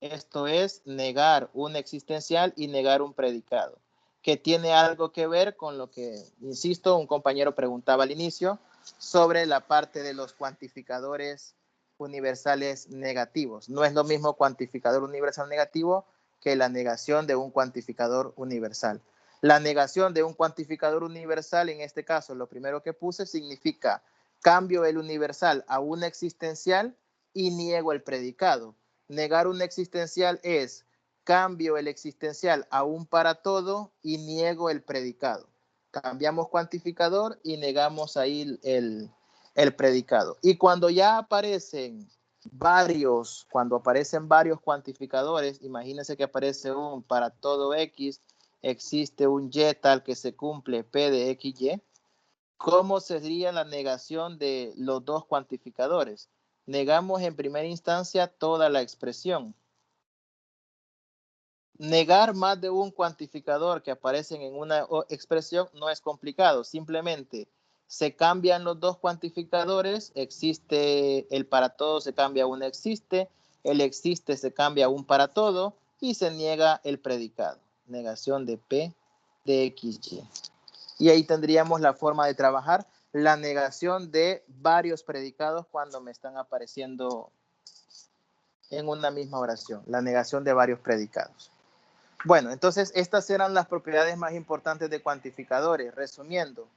Esto es negar un existencial y negar un predicado, que tiene algo que ver con lo que, insisto, un compañero preguntaba al inicio sobre la parte de los cuantificadores universales negativos. No es lo mismo cuantificador universal negativo que la negación de un cuantificador universal. La negación de un cuantificador universal, en este caso, lo primero que puse significa cambio el universal a un existencial y niego el predicado. Negar un existencial es cambio el existencial a un para todo y niego el predicado. Cambiamos cuantificador y negamos ahí el predicado. Y cuando ya aparecen varios cuantificadores, imagínense que aparece un para todo X, existe un Y tal que se cumple P de XY. ¿Cómo sería la negación de los dos cuantificadores? Negamos en primera instancia toda la expresión. Negar más de un cuantificador que aparecen en una expresión no es complicado. Simplemente se cambian los dos cuantificadores. Existe el para todo, se cambia a un existe. El existe se cambia a un para todo y se niega el predicado. Negación de P de XY. Y ahí tendríamos la forma de trabajar la negación de varios predicados cuando me están apareciendo en una misma oración, la negación de varios predicados. Bueno, entonces estas eran las propiedades más importantes de cuantificadores. Resumiendo,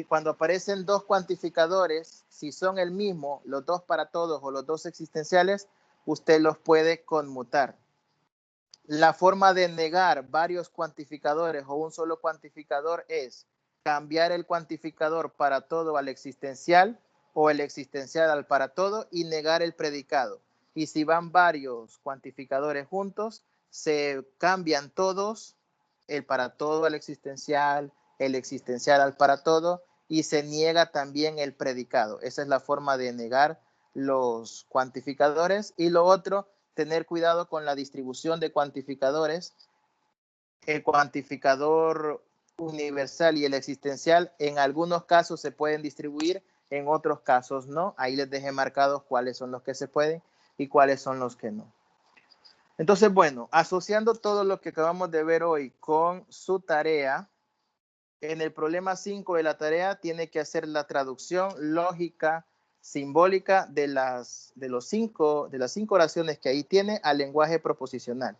cuando aparecen dos cuantificadores, si son el mismo, los dos para todos o los dos existenciales, usted los puede conmutar. La forma de negar varios cuantificadores o un solo cuantificador es cambiar el cuantificador para todo al existencial o el existencial al para todo y negar el predicado. y si van varios cuantificadores juntos, se cambian todos, el para todo al existencial, el existencial al para todo, y se niega también el predicado. Esa es la forma de negar los cuantificadores. Y lo otro, tener cuidado con la distribución de cuantificadores. El cuantificador universal y el existencial en algunos casos se pueden distribuir, en otros casos no. Ahí les dejé marcados cuáles son los que se pueden y cuáles son los que no. Entonces, bueno, asociando todo lo que acabamos de ver hoy con su tarea, en el problema 5 de la tarea tiene que hacer la traducción lógica simbólica de las cinco oraciones que ahí tiene al lenguaje proposicional.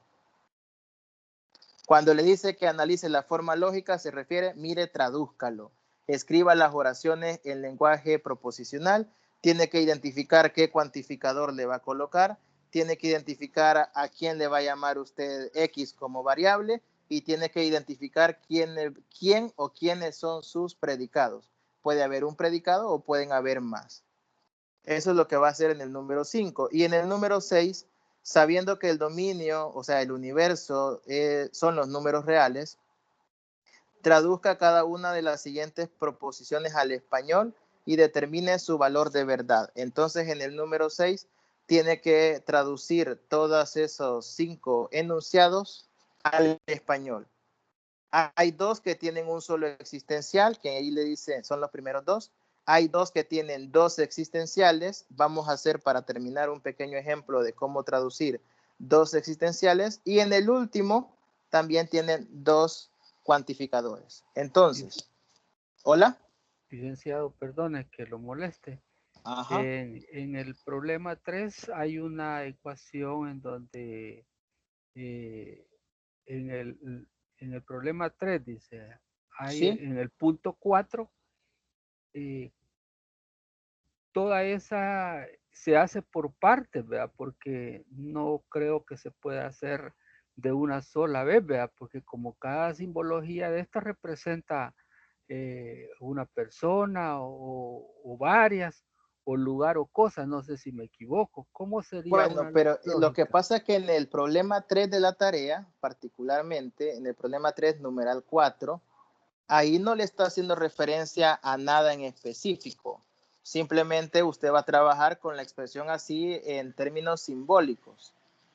Cuando le dice que analice la forma lógica, se refiere, mire, tradúzcalo. Escriba las oraciones en lenguaje proposicional. Tiene que identificar qué cuantificador le va a colocar. Tiene que identificar a quién le va a llamar usted X como variable. Y tiene que identificar quién o quiénes son sus predicados. Puede haber un predicado o pueden haber más. Eso es lo que va a hacer en el número 5. Y en el número 6, sabiendo que el dominio, o sea, el universo, son los números reales, traduzca cada una de las siguientes proposiciones al español y determine su valor de verdad. Entonces, en el número 6, tiene que traducir todos esos 5 enunciados al español. Hay 2 que tienen un solo existencial, que ahí le dice, son los primeros 2. Hay 2 que tienen 2 existenciales. Vamos a hacer para terminar un pequeño ejemplo de cómo traducir 2 existenciales. Y en el último también tienen 2 cuantificadores. Entonces, ¿hola? Licenciado, perdone que lo moleste. Ajá. En el problema 3 hay una ecuación en donde en el problema 3 dice, hay Sí. en el punto 4, toda esa se hace por partes, ¿verdad? Porque no creo que se pueda hacer de una sola vez, ¿verdad? Porque como cada simbología de esta representa una persona o varias, o lugar o cosa, no sé si me equivoco. ¿Cómo sería Bueno, una pero lo que lógica? pasa es que en el problema 3 de la tarea, particularmente en el problema 3, numeral 4, ahí no le está haciendo referencia a nada en específico. Simplemente usted va a trabajar con la expresión así en términos simbólicos.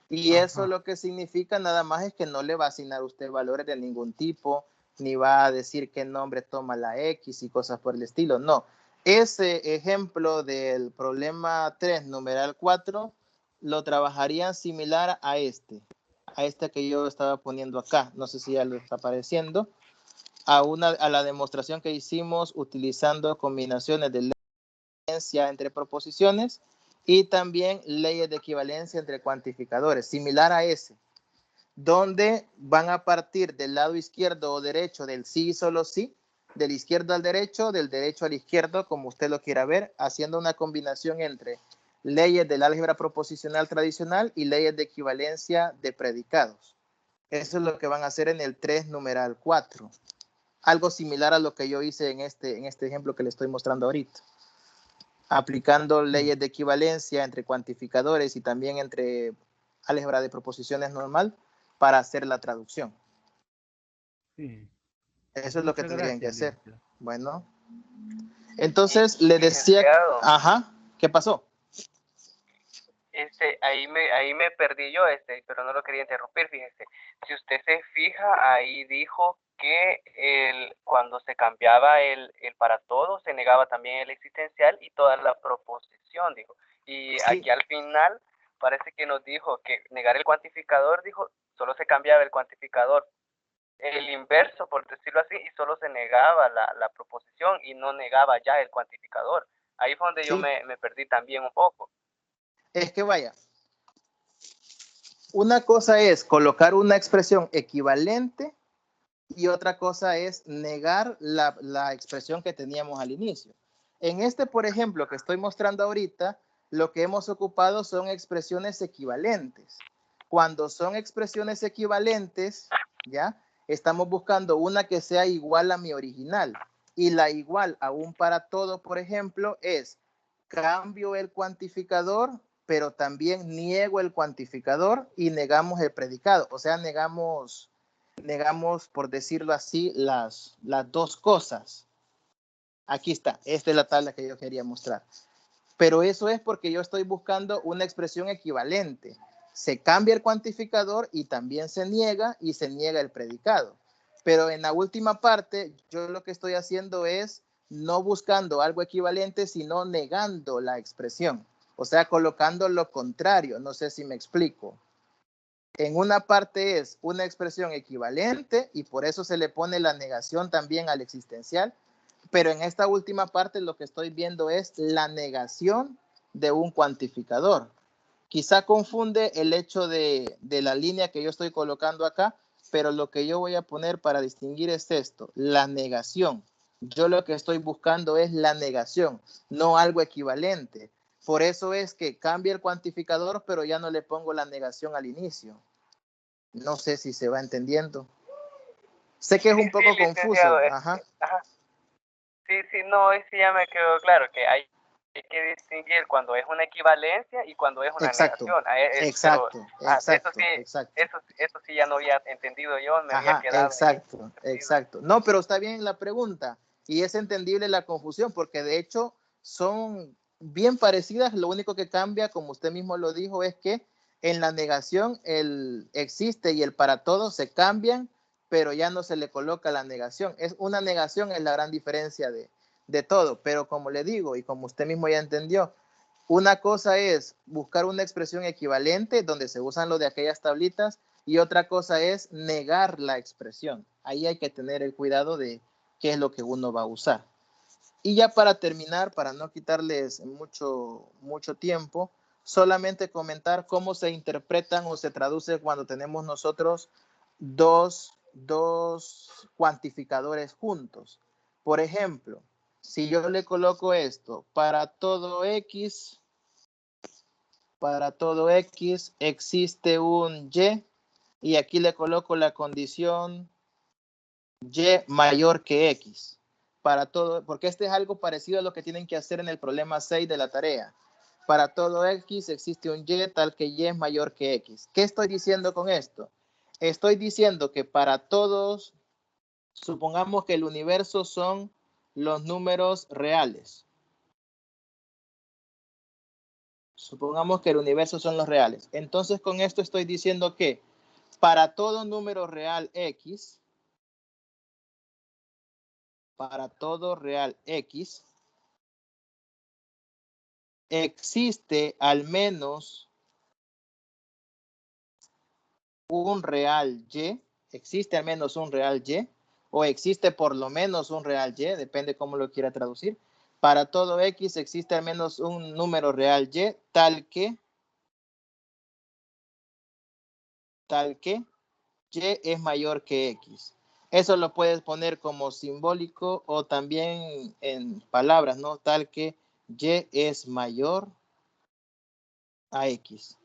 Y eso Ajá. lo que significa nada más es que no le va a asignar usted valores de ningún tipo, ni va a decir qué nombre toma la X y cosas por el estilo. No. Ese ejemplo del problema 3, numeral 4, lo trabajarían similar a este que yo estaba poniendo acá. No sé si ya lo está apareciendo. A la demostración que hicimos utilizando combinaciones de equivalencia entre proposiciones y también leyes de equivalencia entre cuantificadores, similar a ese, donde van a partir del lado izquierdo o derecho del sí y solo sí, del izquierdo al derecho, del derecho al izquierdo, como usted lo quiera ver, haciendo una combinación entre leyes del álgebra proposicional tradicional y leyes de equivalencia de predicados. Eso es lo que van a hacer en el 3 numeral 4. Algo similar a lo que yo hice en este ejemplo que le estoy mostrando ahorita. Aplicando leyes de equivalencia entre cuantificadores y también entre álgebra de proposiciones normal para hacer la traducción. Sí. Eso es lo que Muchas tendrían que gracias, hacer. licenciado. Bueno. Entonces le decía, Licenciado, ajá, ¿qué pasó? ahí me perdí yo, pero no lo quería interrumpir, fíjese. Si usted se fija, ahí dijo que cuando se cambiaba el para todo, se negaba también el existencial y toda la proposición, dijo. Y Sí. aquí al final parece que nos dijo que negar el cuantificador, dijo, solo se cambiaba el cuantificador, el inverso, por decirlo así, y solo se negaba la proposición y no negaba ya el cuantificador. Ahí fue donde yo Sí. me perdí también un poco. Es que vaya, una cosa es colocar una expresión equivalente y otra cosa es negar la expresión que teníamos al inicio. En este, por ejemplo, que estoy mostrando ahorita, lo que hemos ocupado son expresiones equivalentes. Cuando son expresiones equivalentes, ¿ya? Estamos buscando una que sea igual a mi original. Y la igual a un para todo, por ejemplo, es cambio el cuantificador, pero también niego el cuantificador y negamos el predicado. O sea, negamos, por decirlo así, las dos cosas. Aquí está, esta es la tabla que yo quería mostrar. Pero eso es porque yo estoy buscando una expresión equivalente. Se cambia el cuantificador y también se niega el predicado. Pero en la última parte, yo lo que estoy haciendo es no buscando algo equivalente, sino negando la expresión. O sea, colocando lo contrario. No sé si me explico. En una parte es una expresión equivalente y por eso se le pone la negación también al existencial. Pero en esta última parte lo que estoy viendo es la negación de un cuantificador. Quizá confunde el hecho de la línea que yo estoy colocando acá, pero lo que yo voy a poner para distinguir es esto, la negación. Yo lo que estoy buscando es la negación, no algo equivalente. Por eso es que cambia el cuantificador, pero ya no le pongo la negación al inicio. No sé si se va entendiendo. Sé que es un poco confuso. Ajá. Sí, no, sí ya me quedó claro que hay que distinguir cuando es una equivalencia y cuando es una negación. Exacto. Eso sí ya no había entendido yo, me había quedado. Exacto. No, pero está bien la pregunta y es entendible la confusión porque de hecho son bien parecidas. Lo único que cambia, como usted mismo lo dijo, es que en la negación el existe y el para todos se cambian, pero ya no se le coloca la negación. Es una negación, es la gran diferencia de todo. Pero como le digo, y como usted mismo ya entendió, una cosa es buscar una expresión equivalente donde se usan lo de aquellas tablitas y otra cosa es negar la expresión. Ahí hay que tener el cuidado de qué es lo que uno va a usar. Y ya para terminar, para no quitarles mucho tiempo, solamente comentar cómo se interpretan o se traduce cuando tenemos nosotros dos cuantificadores juntos. Por ejemplo, si yo le coloco esto, para todo X existe un y aquí le coloco la condición Y mayor que X. Para todo, porque este es algo parecido a lo que tienen que hacer en el problema 6 de la tarea. Para todo X existe un Y tal que Y es mayor que X. ¿Qué estoy diciendo con esto? Estoy diciendo que para todos, supongamos que el universo son los números reales. Supongamos que el universo son los reales. Entonces con esto estoy diciendo que para todo número real X, existe al menos un real Y, o existe por lo menos un real Y, depende cómo lo quiera traducir. Para todo X existe al menos un número real Y, tal que Y es mayor que X. Eso lo puedes poner como simbólico o también en palabras, ¿no? Tal que Y es mayor a X.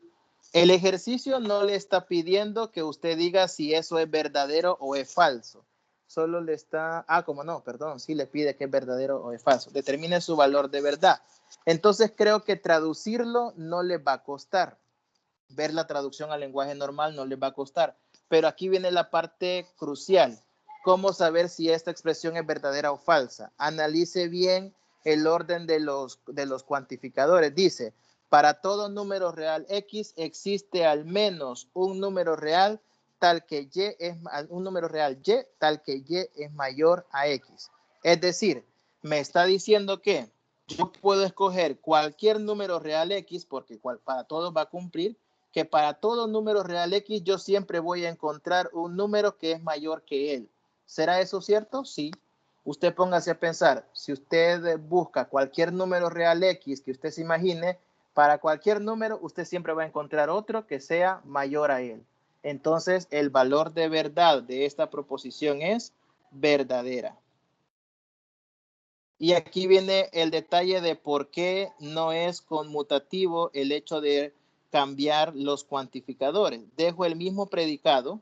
El ejercicio no le está pidiendo que usted diga si eso es verdadero o es falso. Solo le está, sí le pide que es verdadero o es falso. Determine su valor de verdad. Entonces creo que traducirlo no le va a costar. Ver la traducción al lenguaje normal no les va a costar. Pero aquí viene la parte crucial. ¿Cómo saber si esta expresión es verdadera o falsa? Analice bien el orden de los cuantificadores. Dice, para todo número real X existe al menos un número real tal que Y es mayor a X. Es decir, me está diciendo que yo puedo escoger cualquier número real X porque para todos va a cumplir, que para todo número real X yo siempre voy a encontrar un número que es mayor que él. ¿Será eso cierto? Sí. Usted póngase a pensar, si usted busca cualquier número real X que usted se imagine, para cualquier número usted siempre va a encontrar otro que sea mayor a él. Entonces, el valor de verdad de esta proposición es verdadera. Y aquí viene el detalle de por qué no es conmutativo el hecho de cambiar los cuantificadores. Dejo el mismo predicado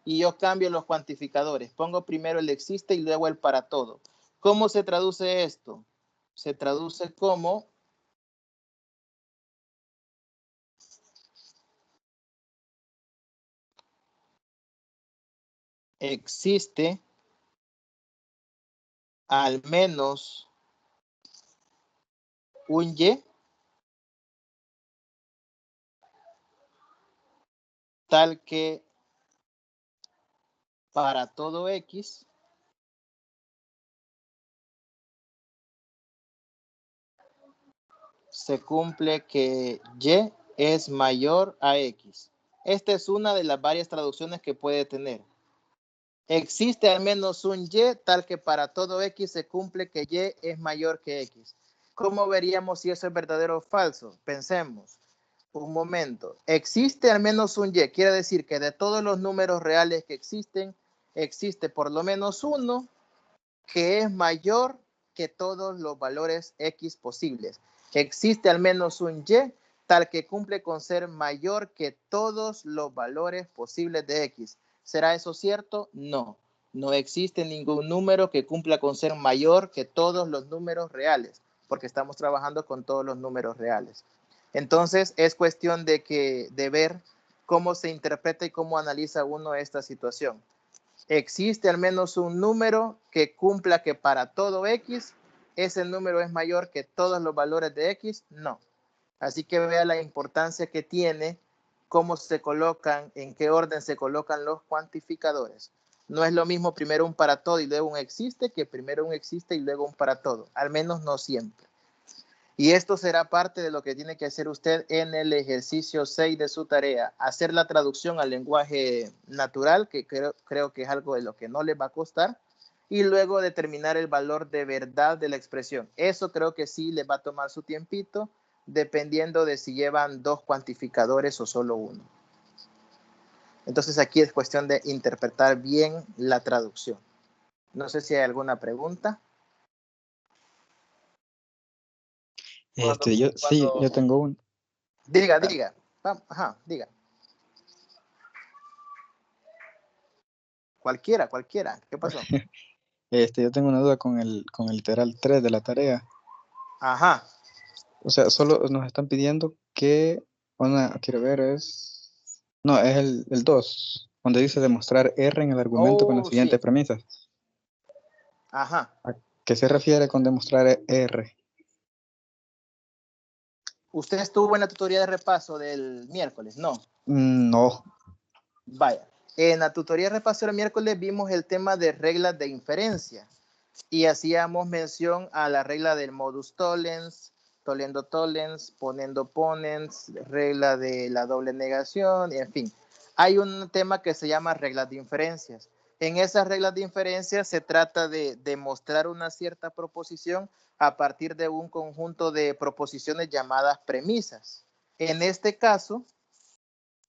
y yo cambio los cuantificadores. Pongo primero el existe y luego el para todo. ¿Cómo se traduce esto? Se traduce como existe al menos un Y tal que para todo X se cumple que Y es mayor a X. Esta es una de las varias traducciones que puede tener. Existe al menos un Y tal que para todo X se cumple que Y es mayor que X. ¿Cómo veríamos si eso es verdadero o falso? Pensemos. Un momento. Existe al menos un Y. Quiere decir que de todos los números reales que existen, existe por lo menos uno que es mayor que todos los valores X posibles. Existe al menos un Y tal que cumple con ser mayor que todos los valores posibles de X. ¿Será eso cierto? No. No existe ningún número que cumpla con ser mayor que todos los números reales, porque estamos trabajando con todos los números reales. Entonces, es cuestión de ver cómo se interpreta y cómo analiza uno esta situación. ¿Existe al menos un número que cumpla que para todo X ese número es mayor que todos los valores de X? No. Así que vea la importancia que tiene, cómo se colocan, en qué orden se colocan los cuantificadores. No es lo mismo primero un para todo y luego un existe que primero un existe y luego un para todo. Al menos no siempre. Y esto será parte de lo que tiene que hacer usted en el ejercicio 6 de su tarea. Hacer la traducción al lenguaje natural, que creo que es algo de lo que no les va a costar. Y luego determinar el valor de verdad de la expresión. Eso creo que sí les va a tomar su tiempito, dependiendo de si llevan dos cuantificadores o solo uno. Entonces aquí es cuestión de interpretar bien la traducción. No sé si hay alguna pregunta. Yo tengo un. Diga. Ajá, diga. Cualquiera. ¿Qué pasó? Yo tengo una duda con el literal 3 de la tarea. Ajá. O sea, solo nos están pidiendo que quiero ver, no, es el 2, donde dice demostrar R en el argumento con las siguientes Sí. premisas. Ajá. ¿A qué se refiere con demostrar R? ¿Usted estuvo en la tutoría de repaso del miércoles? No. No. Vaya. En la tutoría de repaso del miércoles vimos el tema de reglas de inferencia y hacíamos mención a la regla del modus tollens, tollendo tollens, ponendo ponens, regla de la doble negación, y en fin. Hay un tema que se llama reglas de inferencias. En esas reglas de inferencia se trata de demostrar una cierta proposición a partir de un conjunto de proposiciones llamadas premisas. En este caso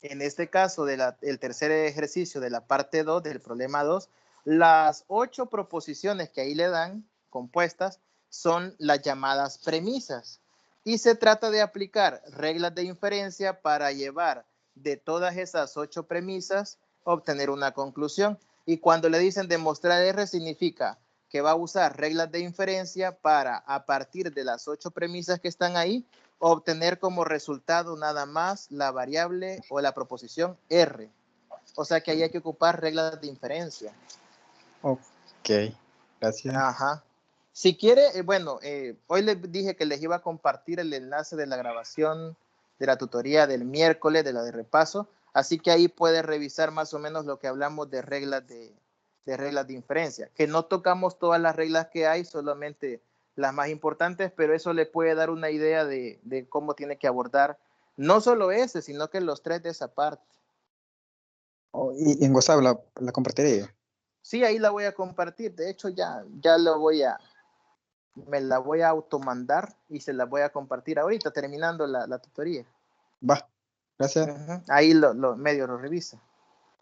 del tercer ejercicio de la parte 2 del problema 2, las 8 proposiciones que ahí le dan compuestas son las llamadas premisas. Y se trata de aplicar reglas de inferencia para llevar de todas esas 8 premisas, obtener una conclusión. Y cuando le dicen demostrar R, significa que va a usar reglas de inferencia para, a partir de las 8 premisas que están ahí, obtener como resultado nada más la variable o la proposición R. O sea que ahí hay que ocupar reglas de inferencia. Ok, gracias. Ajá. Si quiere, hoy les dije que les iba a compartir el enlace de la grabación de la tutoría del miércoles, de la de repaso, así que ahí puede revisar más o menos lo que hablamos de reglas de reglas de inferencia, que no tocamos todas las reglas que hay, solamente las más importantes, pero eso le puede dar una idea de cómo tiene que abordar no solo ese, sino que los 3 de esa parte. Y en WhatsApp la compartiría. Sí, ahí la voy a compartir. De hecho, ya me la voy a automandar y se la voy a compartir ahorita, terminando la tutoría. Va, gracias. Ahí medio lo revisa.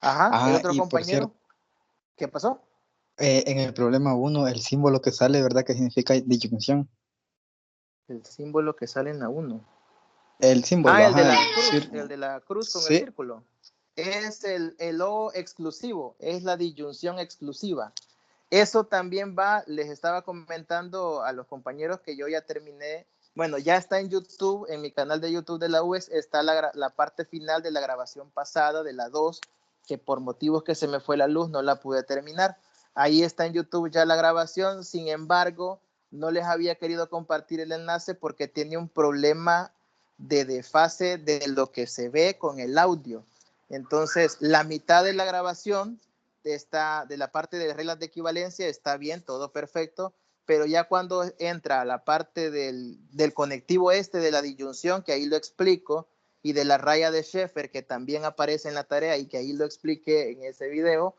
Ajá, el otro y por compañero. cierto, ¿Qué pasó? en el problema 1, el símbolo que sale, ¿verdad? Que significa disyunción. El símbolo que sale en la 1. El símbolo, el de la cruz, sí. el de la cruz con Sí. el círculo. Es el O exclusivo, es la disyunción exclusiva. Eso también les estaba comentando a los compañeros que yo ya terminé. Bueno, ya está en YouTube, en mi canal de YouTube de la UES, está la parte final de la grabación pasada de la 2, que por motivos que se me fue la luz no la pude terminar. Ahí está en YouTube ya la grabación, sin embargo, no les había querido compartir el enlace porque tiene un problema de desfase de lo que se ve con el audio. Entonces, la mitad de la grabación está, de la parte de reglas de equivalencia está bien, todo perfecto, pero ya cuando entra a la parte del conectivo de la disyunción, que ahí lo explico, y de la raya de Sheffer, que también aparece en la tarea y que ahí lo expliqué en ese video,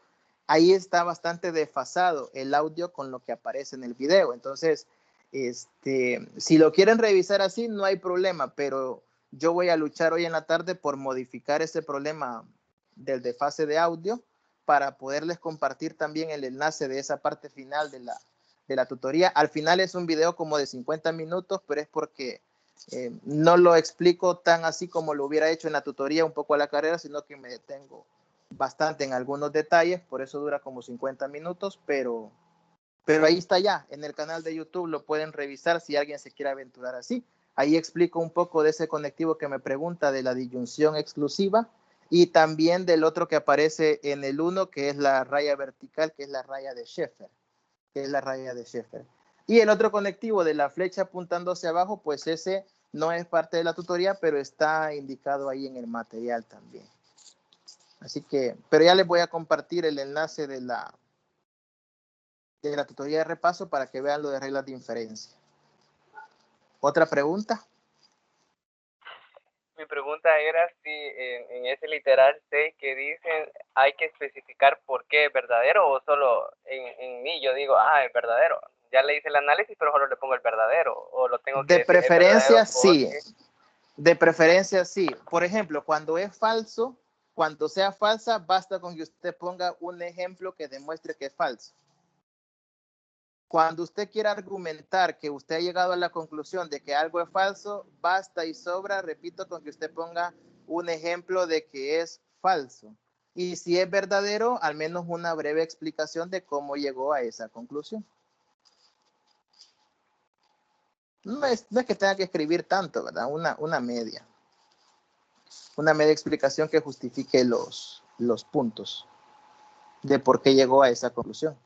ahí está bastante desfasado el audio con lo que aparece en el video. Entonces, si lo quieren revisar así, no hay problema, pero yo voy a luchar hoy en la tarde por modificar ese problema del desfase de audio para poderles compartir también el enlace de esa parte final de la tutoría. Al final es un video como de 50 minutos, pero es porque no lo explico tan así como lo hubiera hecho en la tutoría un poco a la carrera, sino que me detengo bastante en algunos detalles, por eso dura como 50 minutos, pero ahí está ya, en el canal de YouTube lo pueden revisar si alguien se quiere aventurar así. Ahí explico un poco de ese conectivo que me pregunta de la disyunción exclusiva y también del otro que aparece en el 1, que es la raya vertical, que es la raya de Sheffer, Y el otro conectivo de la flecha apuntando hacia abajo, pues ese no es parte de la tutoría, pero está indicado ahí en el material también. Así que, pero ya les voy a compartir el enlace de la tutoría de repaso para que vean lo de reglas de inferencia. ¿Otra pregunta? Mi pregunta era si en ese literal 6 que dicen hay que especificar por qué es verdadero, o solo en mí yo digo, es verdadero. Ya le hice el análisis, pero solo le pongo el verdadero, o lo tengo que De decir, preferencia, sí. porque... De preferencia, sí. Por ejemplo, cuando es falso, cuando sea falsa, basta con que usted ponga un ejemplo que demuestre que es falso. Cuando usted quiera argumentar que usted ha llegado a la conclusión de que algo es falso, basta y sobra, repito, con que usted ponga un ejemplo de que es falso. Y si es verdadero, al menos una breve explicación de cómo llegó a esa conclusión. No es que tenga que escribir tanto, ¿verdad? Una media. Una media explicación que justifique los puntos de por qué llegó a esa conclusión.